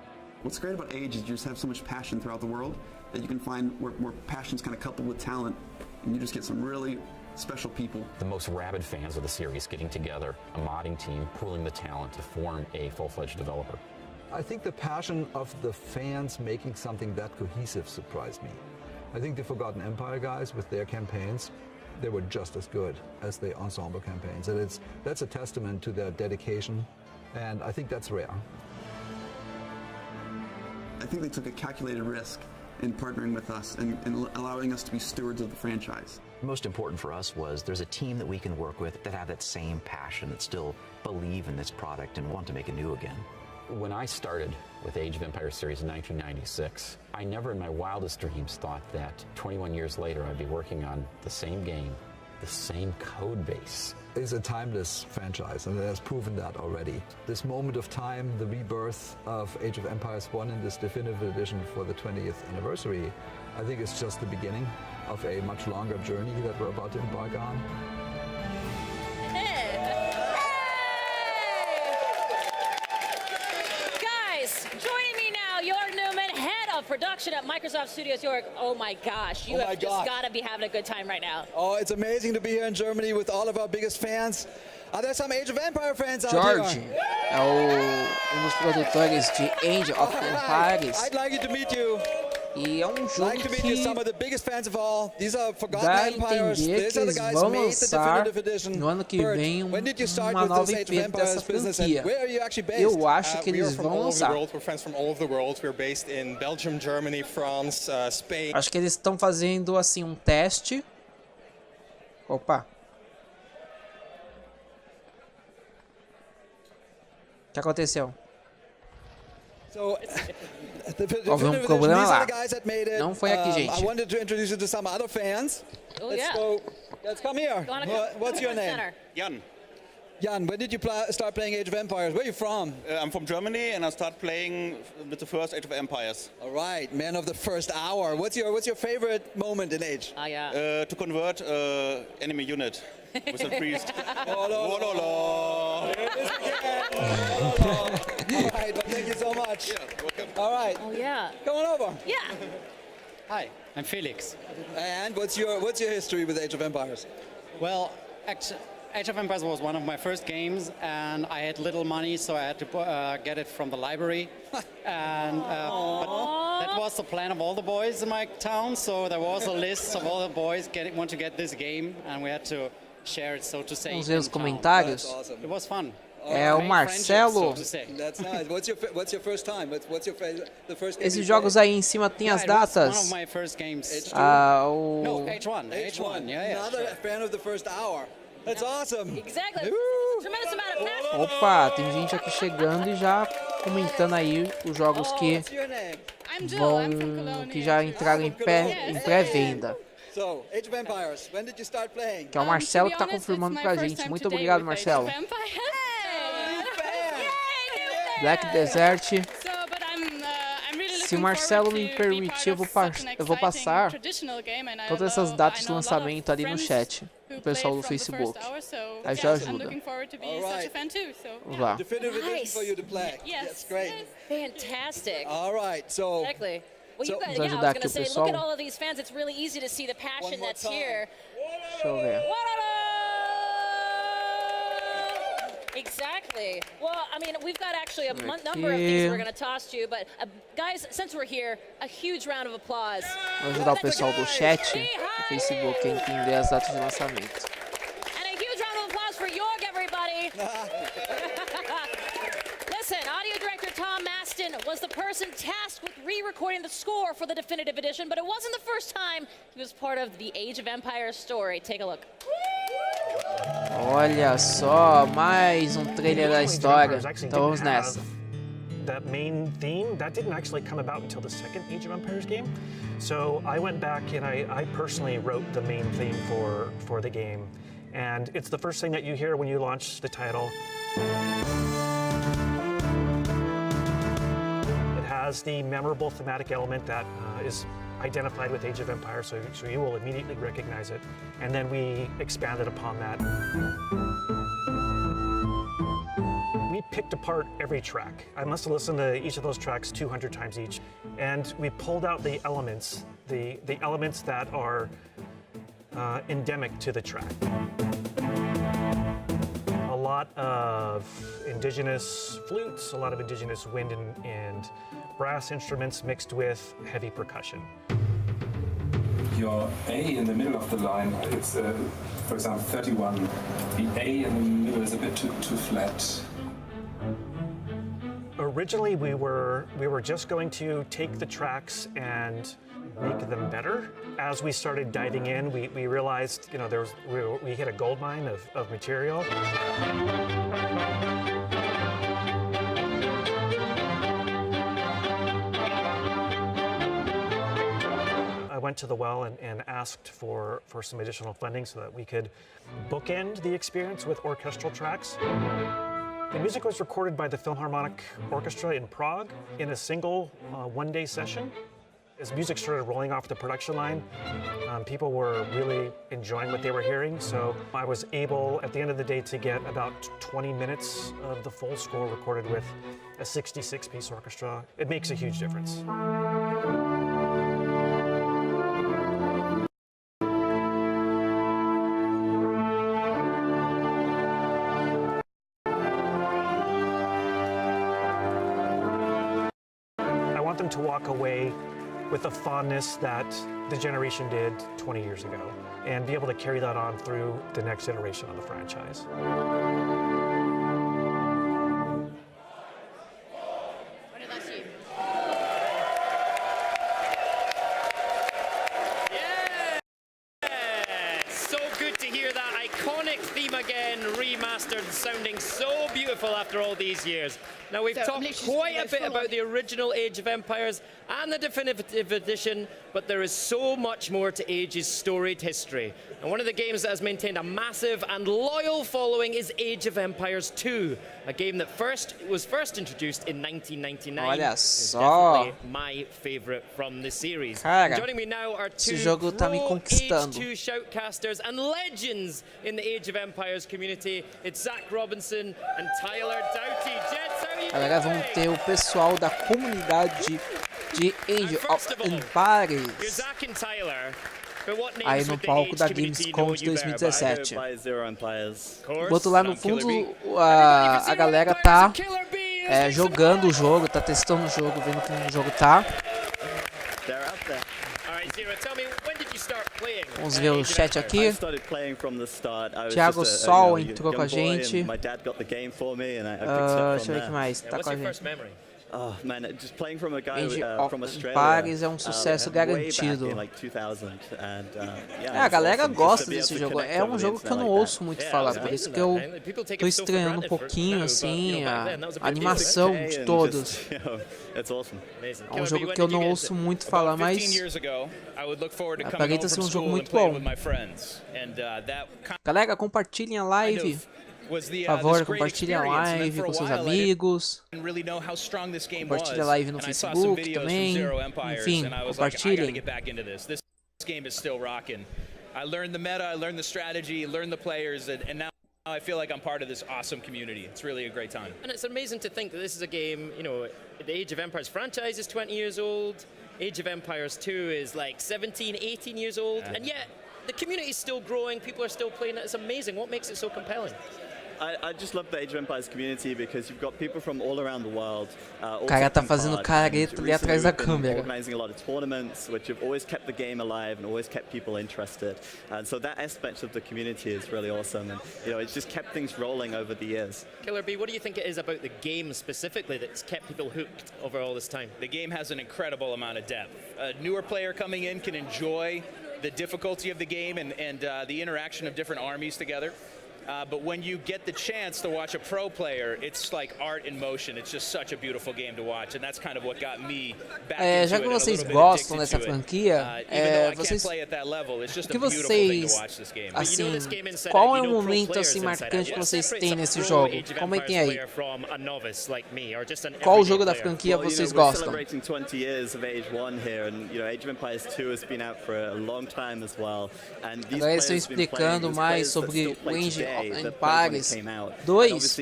What's great about Age is you just have so much passion throughout the world that you can find where passion's kind of coupled with talent, and you just get some really special people. The most rabid fans of the series getting together, a modding team, pooling the talent to form a full-fledged developer. I think the passion of the fans making something that cohesive surprised me. I think the Forgotten Empire guys with their campaigns, they were just as good as the ensemble campaigns. And that's a testament to their dedication, and I think that's rare. I think they took a calculated risk in partnering with us and allowing us to be stewards of the franchise. Most important for us was there's a team that we can work with that have that same passion, that still believe in this product and want to make it new again. When I started with Age of Empires series in 1996, I never in my wildest dreams thought that 21 years later I'd be working on the same game, the same code base. It's a timeless franchise, and it has proven that already. This moment of time, the rebirth of Age of Empires 1 in this definitive edition for the 20th anniversary, I think it's just the beginning of a much longer journey that we're about to embark on. Guys, joining me now, Jorg Newman, head of production at Microsoft Studios. Jorg, oh my gosh, you have just got to be having a good time right now. Oh, it's amazing to be here in Germany with all of our biggest fans. Are there some Age of Empire fans out George here? é um dos produtores de Age of Empires. I'd like you to meet you. E é jogo like to meet you, some of the biggest fans of all. These are Forgotten dá a Empires. entender These que are the eles guys vão who made the lançar definitive edition. no ano que vem when did you start uma with nova this Age of IP Empires dessa business, franquia. and where are you actually based? Eu acho que We are eles from vão all over the lançar. world. We're friends from all over the world. We're based in Belgium, Germany, France, Spain. Acho que eles estão fazendo assim um teste. Opa. O que aconteceu? So, Houve problema these lá. are the guys that made it. Não foi aqui, I gente. wanted to introduce you to some other fans. Oh, let's yeah. go. Let's come here. What's your name? Center. Jan. Jan, when did you start playing Age of Empires? Where are you from? I'm from Germany, and I started playing with the first Age of Empires. All right, man of the first hour. What's your favorite moment in Age? To convert enemy unit with a priest. All right, well, thank you so much. All right. Oh yeah. Come on over. Yeah. Hi, I'm Felix. And what's your history with Age of Empires? Well, Age of Empires was one of my first games, and I had little money, so I had to get it from the library. And but that was the plan of all the boys in my town. So there was a list of all the boys want to get this game, and we had to share it, so to say. Vamos ver os comentários. Awesome. It was fun. É o Marcelo. That's nice. What's your first time? What's your the first game? Esses jogos aí em cima tem as datas. One of my first games. O No, H1. H1. Yeah. Another fan of the first hour. That's awesome. Exactly. Tremendous amount of passion. Opa, tem gente aqui chegando e já comentando aí os jogos que que já entraram em pré-venda. So, Age of Empires, when did you start playing? Que é o Marcelo que está confirmando pra gente. Muito obrigado, Marcelo. Black Desert. So, but Se o Marcelo me permitir, eu vou passar todas essas datas de lançamento ali no chat, o pessoal do Facebook. Aí já ajuda. Vamos lá. Fantastic. All right, so Exactly. Well, you guys, Vamos yeah, I ajudar was aqui going to o say, pessoal. look at all of these fans. It's really easy to see the passion that's here. Deixa eu ver. Exactly. Well, I mean, we've got actually a Aqui. number of things we're going to toss to you, but guys, since we're here, a huge round of applause. Vou ajudar o pessoal do chat, do Facebook, a entender as datas de lançamento. And a huge round of applause for Jorg, everybody. Listen, audio director Tom Maston was the person tasked with re-recording the score for the definitive edition, but it wasn't the first time he was part of the Age of Empires story. Take a look. Olha só, mais um trailer da história. Então vamos nessa. That main theme, that didn't actually come about until the second Age of Empires game. So I went back and I personally wrote the main theme for the game. And it's the first thing that you hear when you launch the title. It has the memorable thematic element that is identified with Age of Empires, so you will immediately recognize it. And then we expanded upon that. We picked apart every track. I must have listened to each of those tracks 200 times each. And we pulled out the elements, the elements that are endemic to the track. A lot of indigenous flutes, a lot of indigenous wind and brass instruments mixed with heavy percussion. Your A in the middle of the line, it's for example 31. The A in the middle is a bit too flat. Originally, we were just going to take the tracks and make them better. As we started diving in, we realized, you know, we hit a gold mine of material. I went to the well and asked for some additional funding so that we could bookend the experience with orchestral tracks. The music was recorded by the Philharmonic Orchestra in Prague in a single one-day session. As music started rolling off the production line, people were really enjoying what they were hearing, so I was able, at the end of the day, to get about 20 minutes of the full score recorded with a 66-piece orchestra. It makes a huge difference. To walk away with the fondness that the generation did 20 years ago and be able to carry that on through the next iteration of the franchise. Sounding so beautiful after all these years. Now we've talked quite a bit about the original Age of Empires and the definitive edition, but there is so much more to Age's storied history. And one of the games that has maintained a massive and loyal following is Age of Empires 2, a game that was first introduced in 1999. Olha It's só. definitely my favorite from the series. Cara, Joining me now are two esse jogo tá me conquistando. Age 2 shoutcasters and legends in the Age of Empires community. It's Zach Robinson and Tyler Doughty. Jets, how are you Galera, vamos ter o pessoal da comunidade de Age of Empires Zach and Tyler. But what aí names no would the palco Age da community Gamescom know de you better by? 2017. Boto lá no fundo, a galera tá jogando o jogo, tá testando o jogo, vendo como o jogo tá. Vamos ver o chat aqui. Thiago Sol entrou com a gente. Deixa eu ver o que mais tá com a gente. Age of Empires é um sucesso garantido. A galera gosta desse jogo. É um jogo que eu não ouço muito falar, por isso que eu tô estranhando um pouquinho assim a animação de todos. É um jogo que eu não ouço muito falar, mas aparenta ser um jogo muito bom. Galera, compartilhem a live. Por favor, compartilhe a live com seus amigos. Compartilhe a live no Facebook também. Enfim, compartilhem. I learned the meta, I learned the strategy, learned the players, and now I feel like I'm part of this awesome community. It's really a great time. And it's amazing to think that this is a game, you know, the Age of Empires franchise is 20 years old, Age of Empires 2 is like 17, 18 years old, and yet the community is still growing, people are still playing it. It's amazing. What makes it so compelling? I just love the Age of Empires community because you've got people from all around the world. O cara tá fazendo careta ali atrás da câmera. Organizing a lot of tournaments, which have always kept the game alive and always kept people interested. And so that aspect of the community is really awesome, and you know, it's just kept things rolling over the years. Killer B, what do you think it is about the game specifically that's kept people hooked over all this time? The game has an incredible amount of depth. A newer player coming in can enjoy the difficulty of the game and the interaction of different armies together. But when you get the chance to watch a pro player, it's like art in motion. It's just such a beautiful game to watch, and that's kind of what got me back into it. Já que vocês gostam dessa franquia, vocês, o que vocês, assim, qual é o momento assim marcante que vocês têm nesse jogo? Comentem aí. Qual jogo da franquia vocês gostam? Celebrating 20 years of Age 1 here, and you know, Age of Empires 2 has been out for a long time as well. And these Agora eles estão explicando mais sobre o Age Empires 2,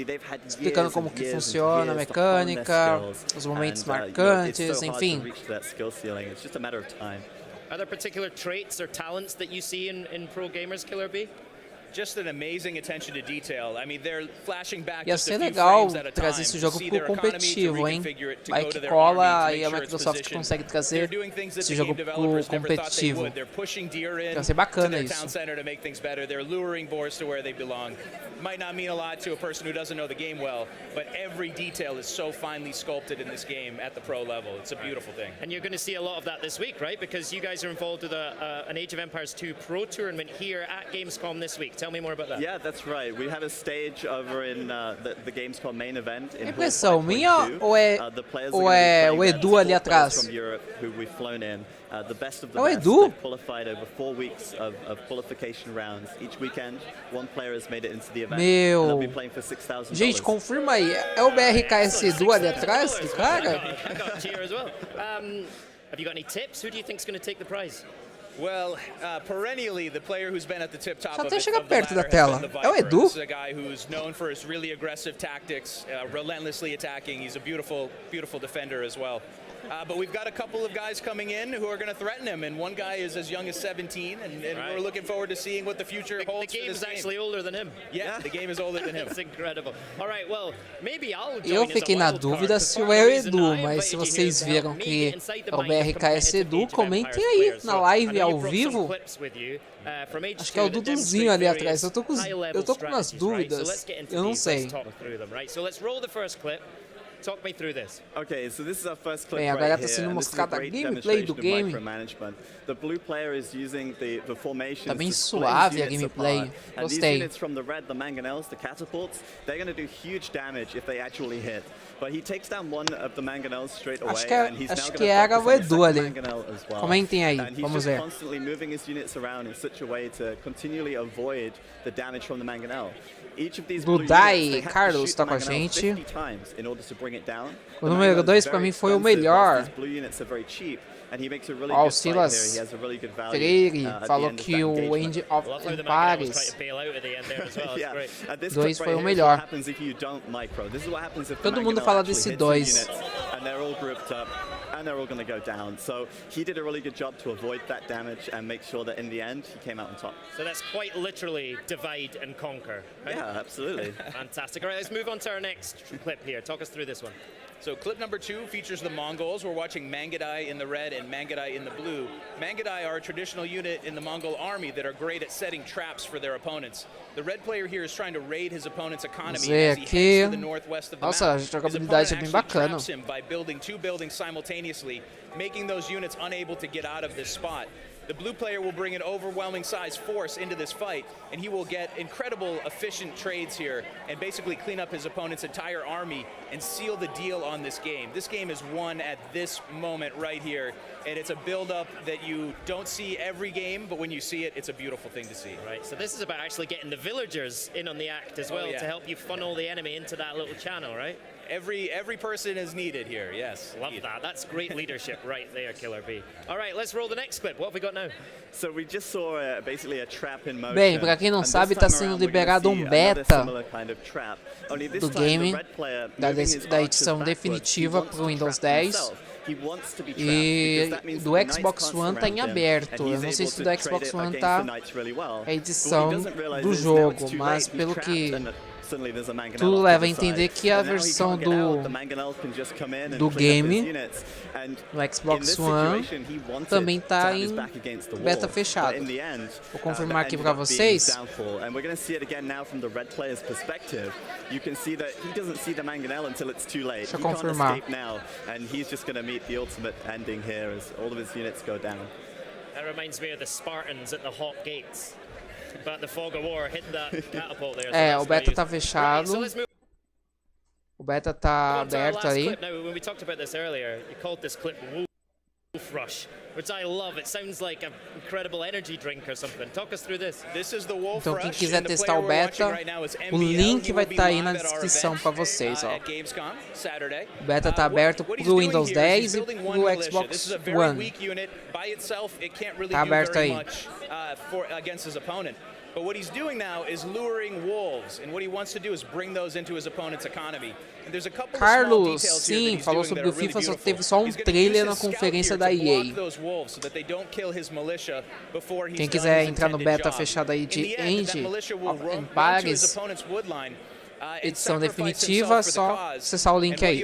explicando como que funciona a mecânica, os momentos marcantes, enfim. Are there particular traits or talents that you see in pro gamers, Killer B? Just an amazing attention to detail. I mean, they're flashing back Ia ser legal trazer esse jogo pro competitivo, hein? Vai que cola e a Microsoft consegue trazer esse jogo pro competitivo. Vai ser bacana isso. Might not mean a lot to a person who doesn't know the game well, but every detail is so finely sculpted in this game at the pro level. It's a beautiful thing. And you're going to see a lot of that this week, right? Because you guys are involved with an Age of Empires 2 Pro Tournament here at Gamescom this week. Tell me more about that. Yeah, that's right. We have a stage over in the Gamescom main event in Impressão minha ou é o Edu ali atrás? The best of the É o best. Edu? They've qualified over 4 weeks of qualification rounds. Each weekend, one player has made it into the event. Meu. And they'll be playing for $6,000. Gente, confirma aí. É o BRKS Edu ali atrás do cara? I got cheer as well. Have you got any tips? Who do you think is going to take the prize? Well, perennially, the player who's been at the tip top Só of até it, chegar of the perto da ladder tela. has been the É o Viper. Edu? This is a guy who's known for his really aggressive tactics, relentlessly attacking. He's a beautiful, beautiful defender as well. But we've got a couple of guys coming in who are going to threaten him, and one guy is as young as 17, and we're looking forward to seeing what the future holds The game is actually older than him. Yeah, the game is older than him. That's incredible. All right, well, maybe I'll join Eu as a fiquei na wild dúvida card. se é o Edu, mas se vocês viram que é o BRKS Edu, comentem aí na live ao vivo. Acho que é o Duduzinho ali atrás. Eu tô com umas dúvidas. Eu não sei. So let's roll the first clip. Talk me through this. Okay, so this is our first clip Bem, agora right tá here, sendo and this is a mostrada a great gameplay do demonstration of game. micromanagement. The blue player is using the formations Tá bem to split suave a units gameplay. apart. And these Gostei. units from the red, the mangonels, the catapults, they're going to do huge damage if they actually hit. But he takes down one of the mangonels straight away, and he's now Acho going que to era focus o on the Edu second ali. mangonel as well. Comentem aí, And he's vamos just ver. constantly moving his units around in such a way to continually avoid the damage from the mangonel. Each of these blue Dudai units, they have to Carlos shoot tá the com a mangonel gente. 50 times in order to bring it down. O número 2 pra mim foi o melhor. Ó, o Silas Freire falou que o Age of Empires 2 foi o melhor. Todo mundo fala desse 2. And they're all going to go down. So he did a really good job to avoid that damage and make sure that in the end he came out on top. So that's quite literally divide and conquer. Right? Yeah, absolutely. Fantastic. All right, let's move on to our next clip here. Talk us through this one. So clip number 2 features the Mongols. We're watching Mangadai in the red and Mangadai in the blue. Mangadai are a traditional unit in the Mongol army that are great at setting traps for their opponents. The red player here is trying to raid his opponent's economy as he heads to the northwest of the Nossa, map. a jogabilidade é bem bacana. By building 2 buildings simultaneously, making those units unable to get out of this spot. The blue player will bring an overwhelming size force into this fight, and he will get incredible efficient trades here and basically clean up his opponent's entire army and seal the deal on this game. This game is won at this moment right here, and it's a build-up that you don't see every game, but when you see it, it's a beautiful thing to see. Right, so this is about actually getting the villagers in on the act as well, to help you funnel the enemy into that little channel, right? Every person is needed here, yes. Love that. That's great leadership right there, Killer B. All right, let's roll the next clip. What have we got now? So we just saw basically a trap in motion. Bem, pra quem não sabe, está sendo liberado beta do game, da edição definitiva para o Windows 10. E do Xbox One tá em aberto. Eu não sei se do Xbox One tá a edição do jogo, mas pelo que tudo leva a entender que a versão do game no Xbox One também está em beta fechado. Vou confirmar aqui para vocês. Deixa eu confirmar. That reminds me of the Spartans at the Hawk Gates. But the fog of war hit that catapult there. É, o beta tá fechado. O beta tá aberto aí. When we talked about this earlier, you called this clip Wolf Rush, which I love. It sounds like an incredible energy drink or something. Talk us through this. This is the Wolf Então quem quiser testar o beta, o link vai estar aí na descrição para vocês, ó. O beta tá aberto pro Windows 10 e pro Xbox One. Tá aberto aí. But what he's doing now is luring wolves, and what he wants to do is bring those into his opponent's economy. And there's a couple of small Carlos, details here that sim, he's falou doing sobre that o are really FIFA, só beautiful. teve só trailer na conferência da EA. Quem quiser entrar no beta fechado aí de Age of Empires, edição definitiva, só acessar o link aí.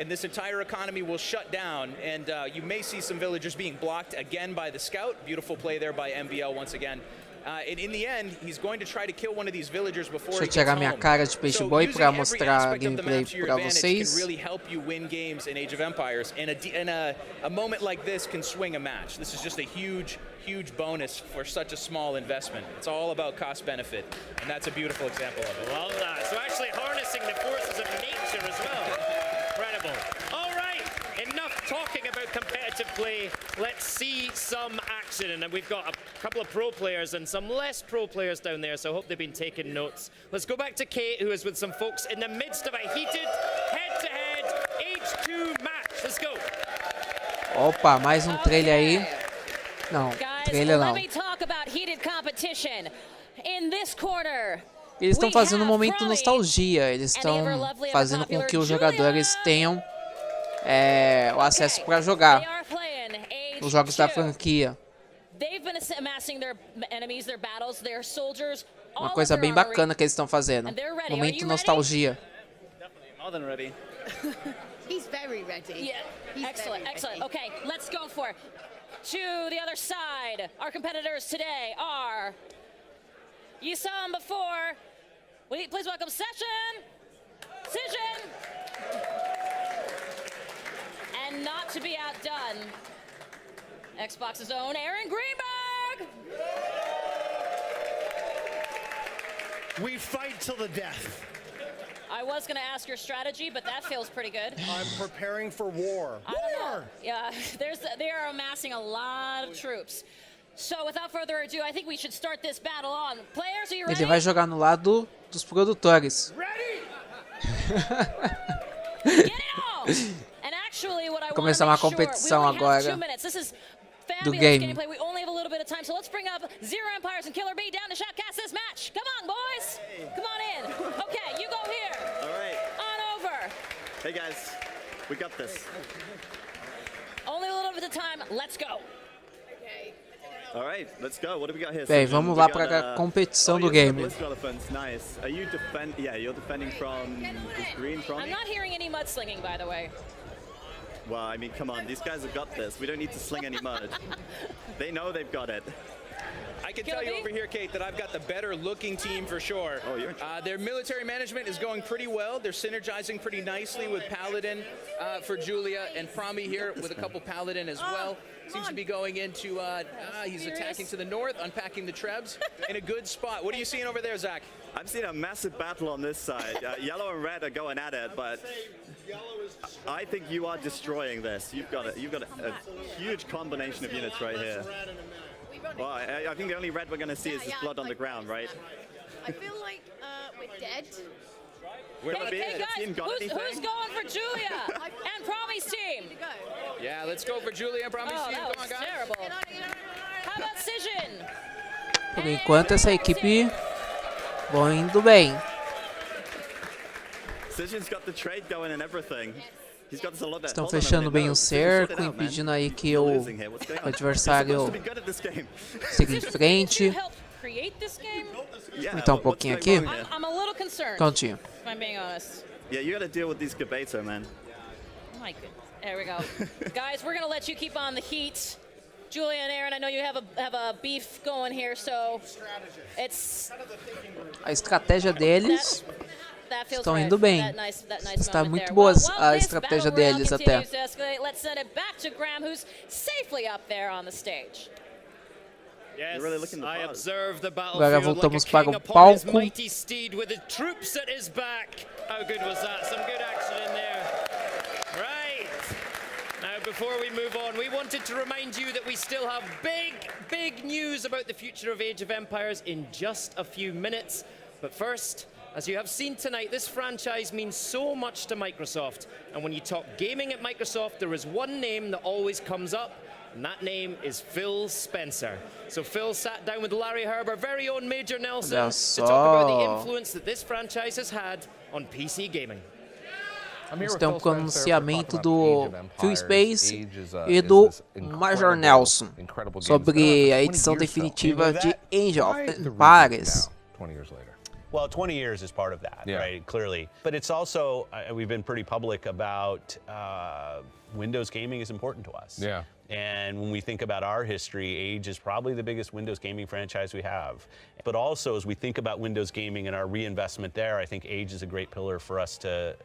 And this entire economy will shut down, and you may see some villagers being blocked again by the scout. Beautiful play there by MBL once again. And in the end, he's going to try to kill one of these villagers before he gets home. Deixa eu tirar minha cara de peixe boi para mostrar a gameplay para vocês. Really help you win games in Age of Empires, and a moment like this can swing a match. This is just a huge bonus for such a small investment. It's all about cost benefit, and that's a beautiful example of it. Love that. So actually harnessing the forces of nature as well. Incredible. All right, enough talking about competitive play. Let's see some action. And we've got a couple of pro players and some less pro players down there, so I hope they've been taking notes. Let's go back to Kate, who is with some folks in the midst of a heated head-to-head H2 match. Let's go. Opa, mais trailer aí. Não, trailer não. Let me talk about heated competition. In this quarter, eles estão fazendo um momento nostalgia. Eles estão fazendo com que os jogadores tenham o acesso para jogar os jogos da franquia. Uma coisa bem bacana que eles estão fazendo. Momento nostalgia. More than ready. He's very ready. Yeah. Excellent, excellent. Okay, let's go for it. To the other side, our competitors today are, you saw them before. Please welcome Session, and not to be outdone, Xbox's own Aaron Greenberg. We fight till the death. I was going to ask your strategy, but that feels pretty good. I'm preparing for war. War! Yeah, they are amassing a lot of troops. So without further ado, I think we should start this battle on. Players, are you ready? Ele vai jogar no lado dos produtores. Começar uma competição agora do game. We only have a little bit of time, so let's bring up Zero Empires and Killer B down to shoutcast this match. Come on, boys. Come on in. Okay, you go here. All right. On over. Hey guys, we got this. Only a little bit of time. Let's go. All right, let's go. What do we got here? Bem, vamos lá para a competição do game. Nice. Are you Yeah, you're defending from green from. I'm not hearing any mudslinging, by the way. Well, I mean, come on, these guys have got this. We don't need to sling any mud. They know they've got it. I can tell you over here, Kate, that I've got the better looking team for sure. Oh, you're their military management is going pretty well. They're synergizing pretty nicely with Paladin for Julia, and Promi here with a couple Paladin as well. Seems to be going into, he's attacking to the north, unpacking the Trebs in a good spot. What are you seeing over there, Zach? I'm seeing a massive battle on this side. Yellow and red are going at it, but I think you are destroying this. You've got a huge combination of units right here. Well, I think the only red we're going to see is this blood on the ground, right? I feel like we're dead. Hey guys, who's going for Julia and Promi's team? Yeah, let's go for Julia and Promi's team. That Come on, was guys. terrible. How about Cision? Por enquanto, essa equipe vão indo bem. Cision's got the trade going and everything. He's got this a lot there. Estão fechando bem o cerco, impedindo aí que o adversário siga em frente. Então, um pouquinho aqui. I'm a little concerned. Prontinho. If I'm being honest. Yeah, you got to deal with these Gabeto, man. My goodness. There we go. Guys, we're going to let you keep on the heat. Julia and Aaron, I know you have a beef going here, so it's... A estratégia deles estão indo bem. Está muito boa a estratégia deles até. Let's send it back to Graham, who's safely up there on the stage. Yes, I observe the Agora battlefield voltamos like a para king o upon his palco. mighty steed with his troops at his back. How good was that? Some good action in there. Right. Now, before we move on, we wanted to remind you that we still have big news about the future of Age of Empires in just a few minutes. But first, as you have seen tonight, this franchise means so much to Microsoft. And when you talk gaming at Microsoft, there is one name that always comes up, and that name is Phil Spencer. So Phil sat down with Larry Herb, our very own Major Nelson, to talk about the influence that this franchise has had on PC gaming. Estamos com o anunciamento do Phil Space e do Major Nelson sobre a edição definitiva de Age of Empires. 20 years later. Well, 20 years is part of that, right? Clearly. But it's also, we've been pretty public about Windows gaming is important to us. Yeah. And when we think about our history, Age is probably the biggest Windows gaming franchise we have. But also, as we think about Windows gaming and our reinvestment there, I think Age is a great pillar for us to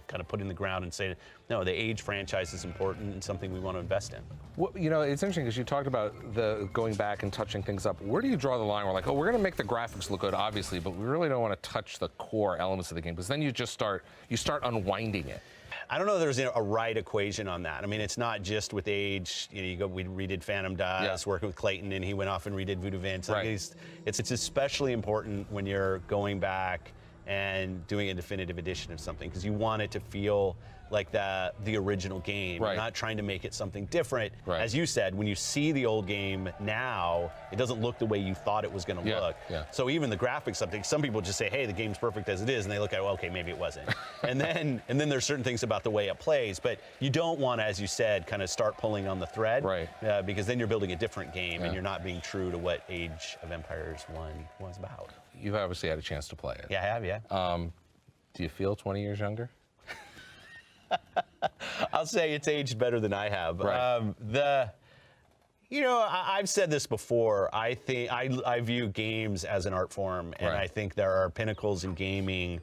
kind of put in the ground and say, no, the Age franchise is important and something we want to invest in. Well, you know, it's interesting because you talked about the going back and touching things up. Where do you draw the line? We're like, oh, we're going to make the graphics look good, obviously, but we really don't want to touch the core elements of the game, because then you just start unwinding it. I don't know if there's a right equation on that. I mean, it's not just with Age. You know, we redid Phantom Dust, working with Clayton, and he went off and redid Voodoo Vince. Like, it's especially important when you're going back and doing a definitive edition of something, because you want it to feel like the original game. You're not trying to make it something different. As you said, when you see the old game now, it doesn't look the way you thought it was going to look. So even the graphics, something, some people just say, hey, the game's perfect as it is, and they look at it, well, okay, maybe it wasn't. and then there's certain things about the way it plays, but you don't want to, as you said, kind of start pulling on the thread, because then you're building a different game and you're not being true to what Age of Empires 1 was about. You've obviously had a chance to play it. Yeah, I have, yeah. Do you feel 20 years younger? I'll say it's aged better than I have. You know, I've said this before. I think I view games as an art form, and I think there are pinnacles in gaming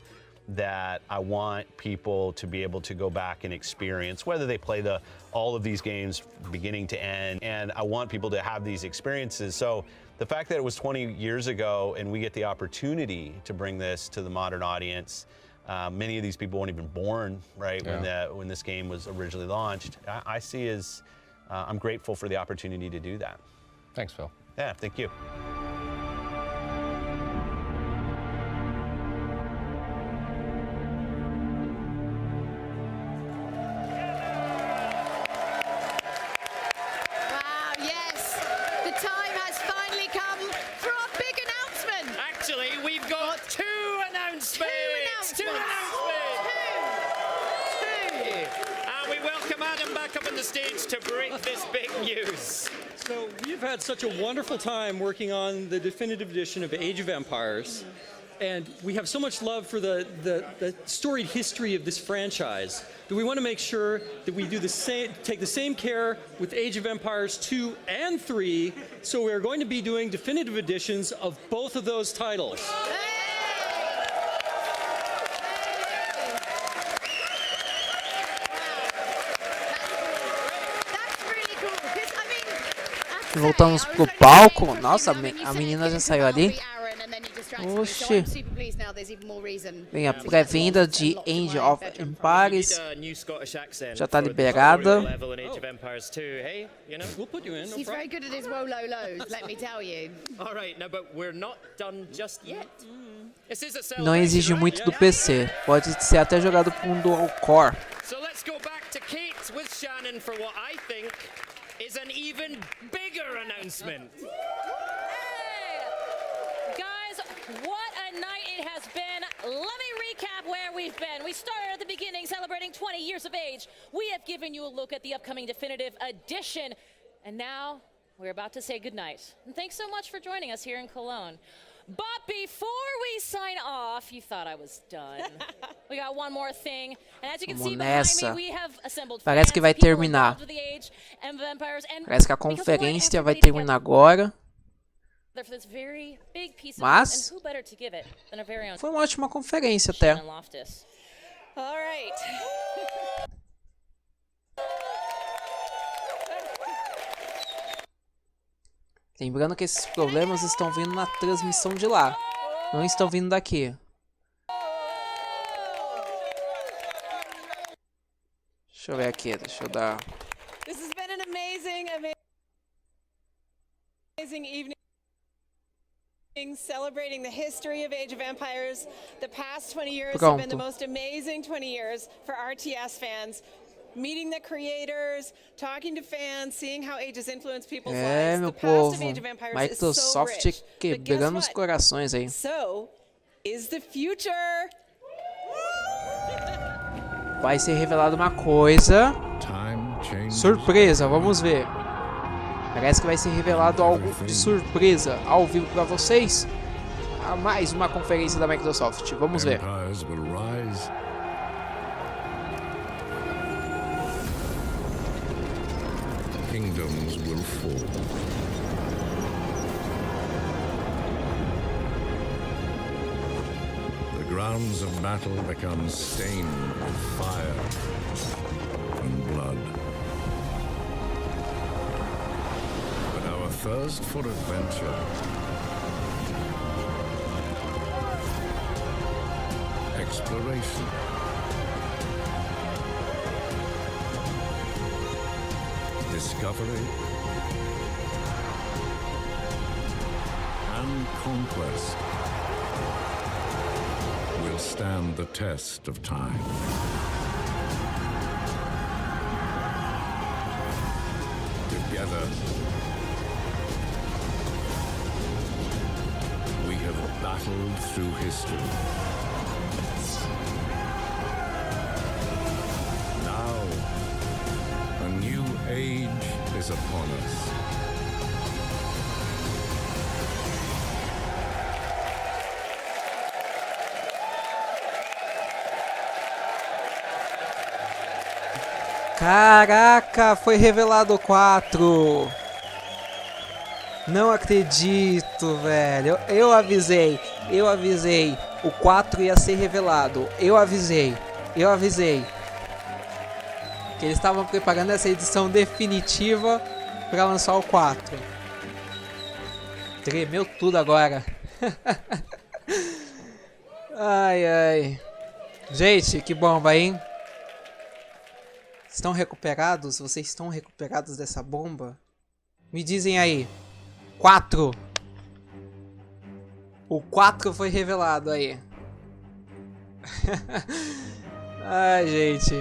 that I want people to be able to go back and experience, whether they play all of these games beginning to end, and I want people to have these experiences. So the fact that it was 20 years ago and we get the opportunity to bring this to the modern audience, many of these people weren't even born, when this game was originally launched. I see as, I'm grateful for the opportunity to do that. Thanks, Phil. Yeah, thank you. So we've had such a wonderful time working on the definitive edition of Age of Empires. And we have so much love for the storied history of this franchise that we want to make sure that we do take the same care with Age of Empires 2 and 3. So we're going to be doing definitive editions of both of those titles. Voltamos pro palco. Nossa, a menina já saiu ali. Oxi. Vem a pré-venda de Age of Empires. Já tá liberada. He's very good at his lows, let me tell you. All right, now but we're not done just yet. Não exige muito do PC. Pode ser até jogado com um dual core. So let's go back to Kate with Shannon for what I think is an even bigger announcement. What a night it has been. Let me recap where we've been. We started at the beginning celebrating 20 years of age. We have given you a look at the upcoming definitive edition. And now we're about to say goodnight. And thanks so much for joining us here in Cologne. But before we sign off, you thought I was done. We got one more thing. And as you can see behind me, we have assembled Parece que vai terminar. Parece que a conferência vai terminar agora. Mas foi uma ótima conferência até. Lembrando que esses problemas estão vindo na transmissão de lá, não estão vindo daqui. Deixa eu ver aqui, deixa eu dar. This has been an amazing evening. Celebrating the history of Age of Empires. The past 20 years have been the most amazing 20 years for RTS fans. Meeting the creators, talking to fans, seeing how Age has influenced people's lives. Meu the povo, past of Age of Empires Microsoft is so rich. quebrando os corações aí. So, is the future? Vai ser revelada uma coisa. Surpresa, vamos ver. Parece que vai ser revelado algo de surpresa ao vivo para vocês. A mais uma conferência da Microsoft. Vamos ver. Kingdoms will fall. The grounds of battle become stained with fire and blood. Thirst for adventure, exploration, discovery, and conquest will stand the test of time. Together, battled through history. Now, a new age is upon us. Caraca, foi revelado o 4. Não acredito, velho. Eu avisei. O 4 ia ser revelado. Eu avisei. Que eles estavam preparando essa edição definitiva para lançar o 4. Tremeu tudo agora. Ai. Gente, que bomba, hein? Estão recuperados? Vocês estão recuperados dessa bomba? Me dizem aí. 4. O 4 foi revelado aí. Ai, gente.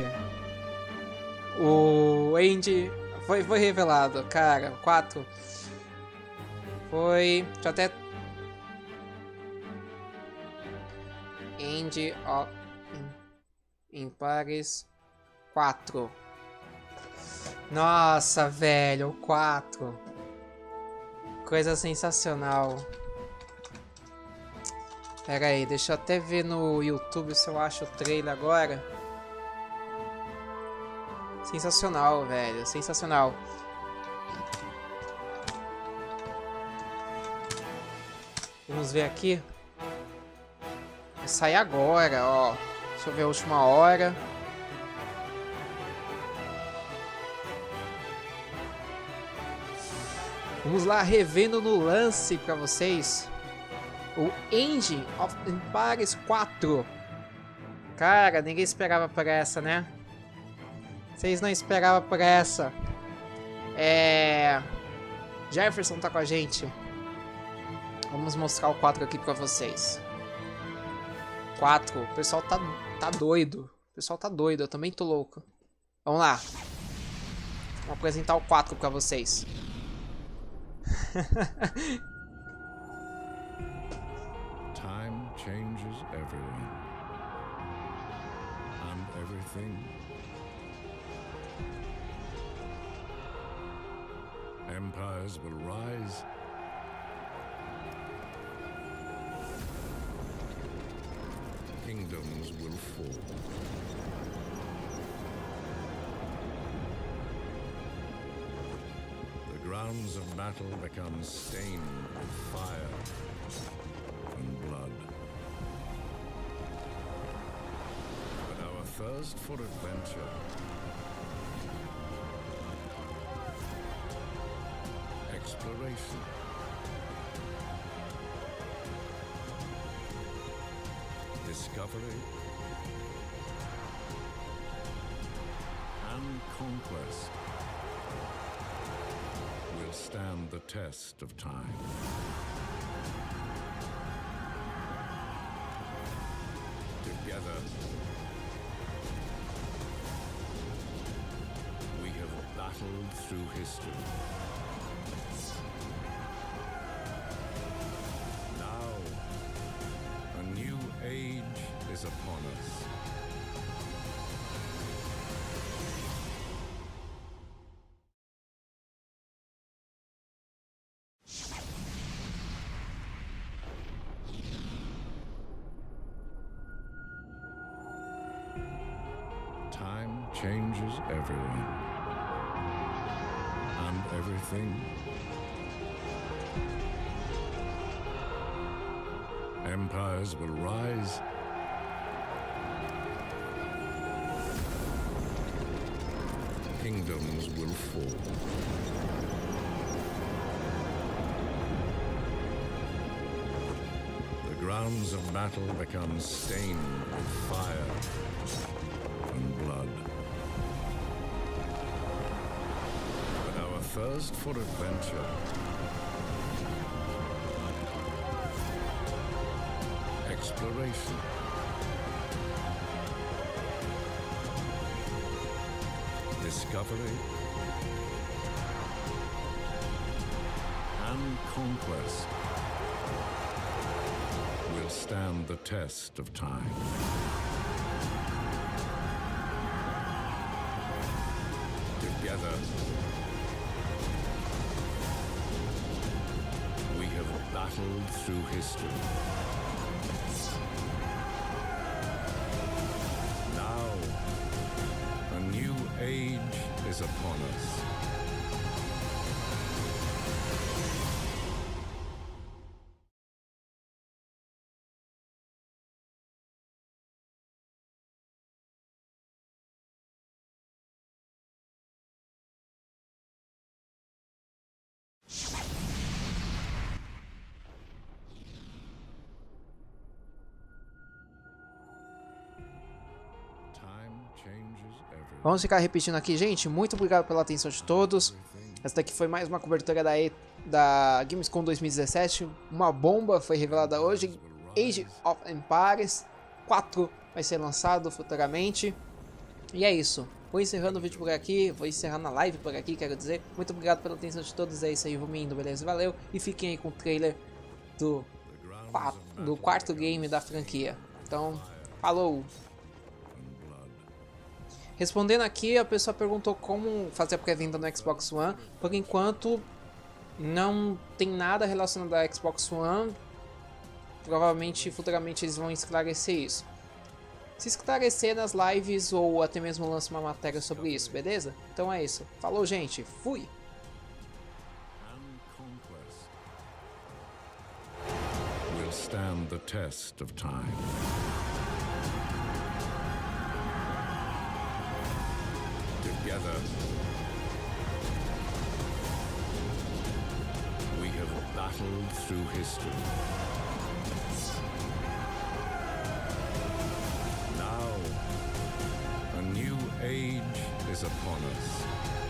O Andy foi revelado, cara. 4. Foi. Deixa eu até. Andy em Paris 4. Nossa, velho, o 4. Coisa sensacional. Pera aí, deixa eu até ver no YouTube se eu acho o trailer agora. Sensacional, velho, sensacional. Vamos ver aqui. Vai sair agora, ó. Deixa eu ver a última hora. Vamos lá, revendo no lance pra vocês. O Age of Empires 4. Cara, ninguém esperava por essa, né? Vocês não esperavam por essa. Jefferson tá com a gente. Vamos mostrar o 4 aqui pra vocês. 4. O pessoal tá doido. O pessoal tá doido, eu também tô louco. Vamos lá. Vou apresentar o 4 pra vocês. Time changes everyone and everything. Empires will rise. Kingdoms will fall. The grounds of battle become stained with fire and blood. But our thirst for adventure exploration discovery and conquest will stand the test of time. Together, we have battled through history. Now, a new age is upon us. Time changes everyone and everything. Empires will rise. Kingdoms will fall. The grounds of battle become stained with fire and blood. But our thirst for adventure exploration discovery and conquest will stand the test of time. Together, we have battled through history. Now, a new age is upon us. Vamos ficar repetindo aqui, gente. Muito obrigado pela atenção de todos. Essa daqui foi mais uma cobertura da Gamescom 2017. Uma bomba foi revelada hoje. Age of Empires 4 vai ser lançado futuramente. E é isso. Vou encerrando o vídeo por aqui. Vou encerrando a live por aqui, quero dizer. Muito obrigado pela atenção de todos. É isso aí, vou me indo, beleza? Valeu. E fiquem aí com o trailer do quarto game da franquia. Então, falou! Respondendo aqui, a pessoa perguntou como fazer a pré-venda no Xbox One. Por enquanto, não tem nada relacionado ao Xbox One. Provavelmente, futuramente, eles vão esclarecer isso. Se esclarecer nas lives ou até mesmo lança uma matéria sobre isso, beleza? Então é isso. Falou, gente. Fui! Will stand the test of time. Together, we have battled through history. Now, a new age is upon us.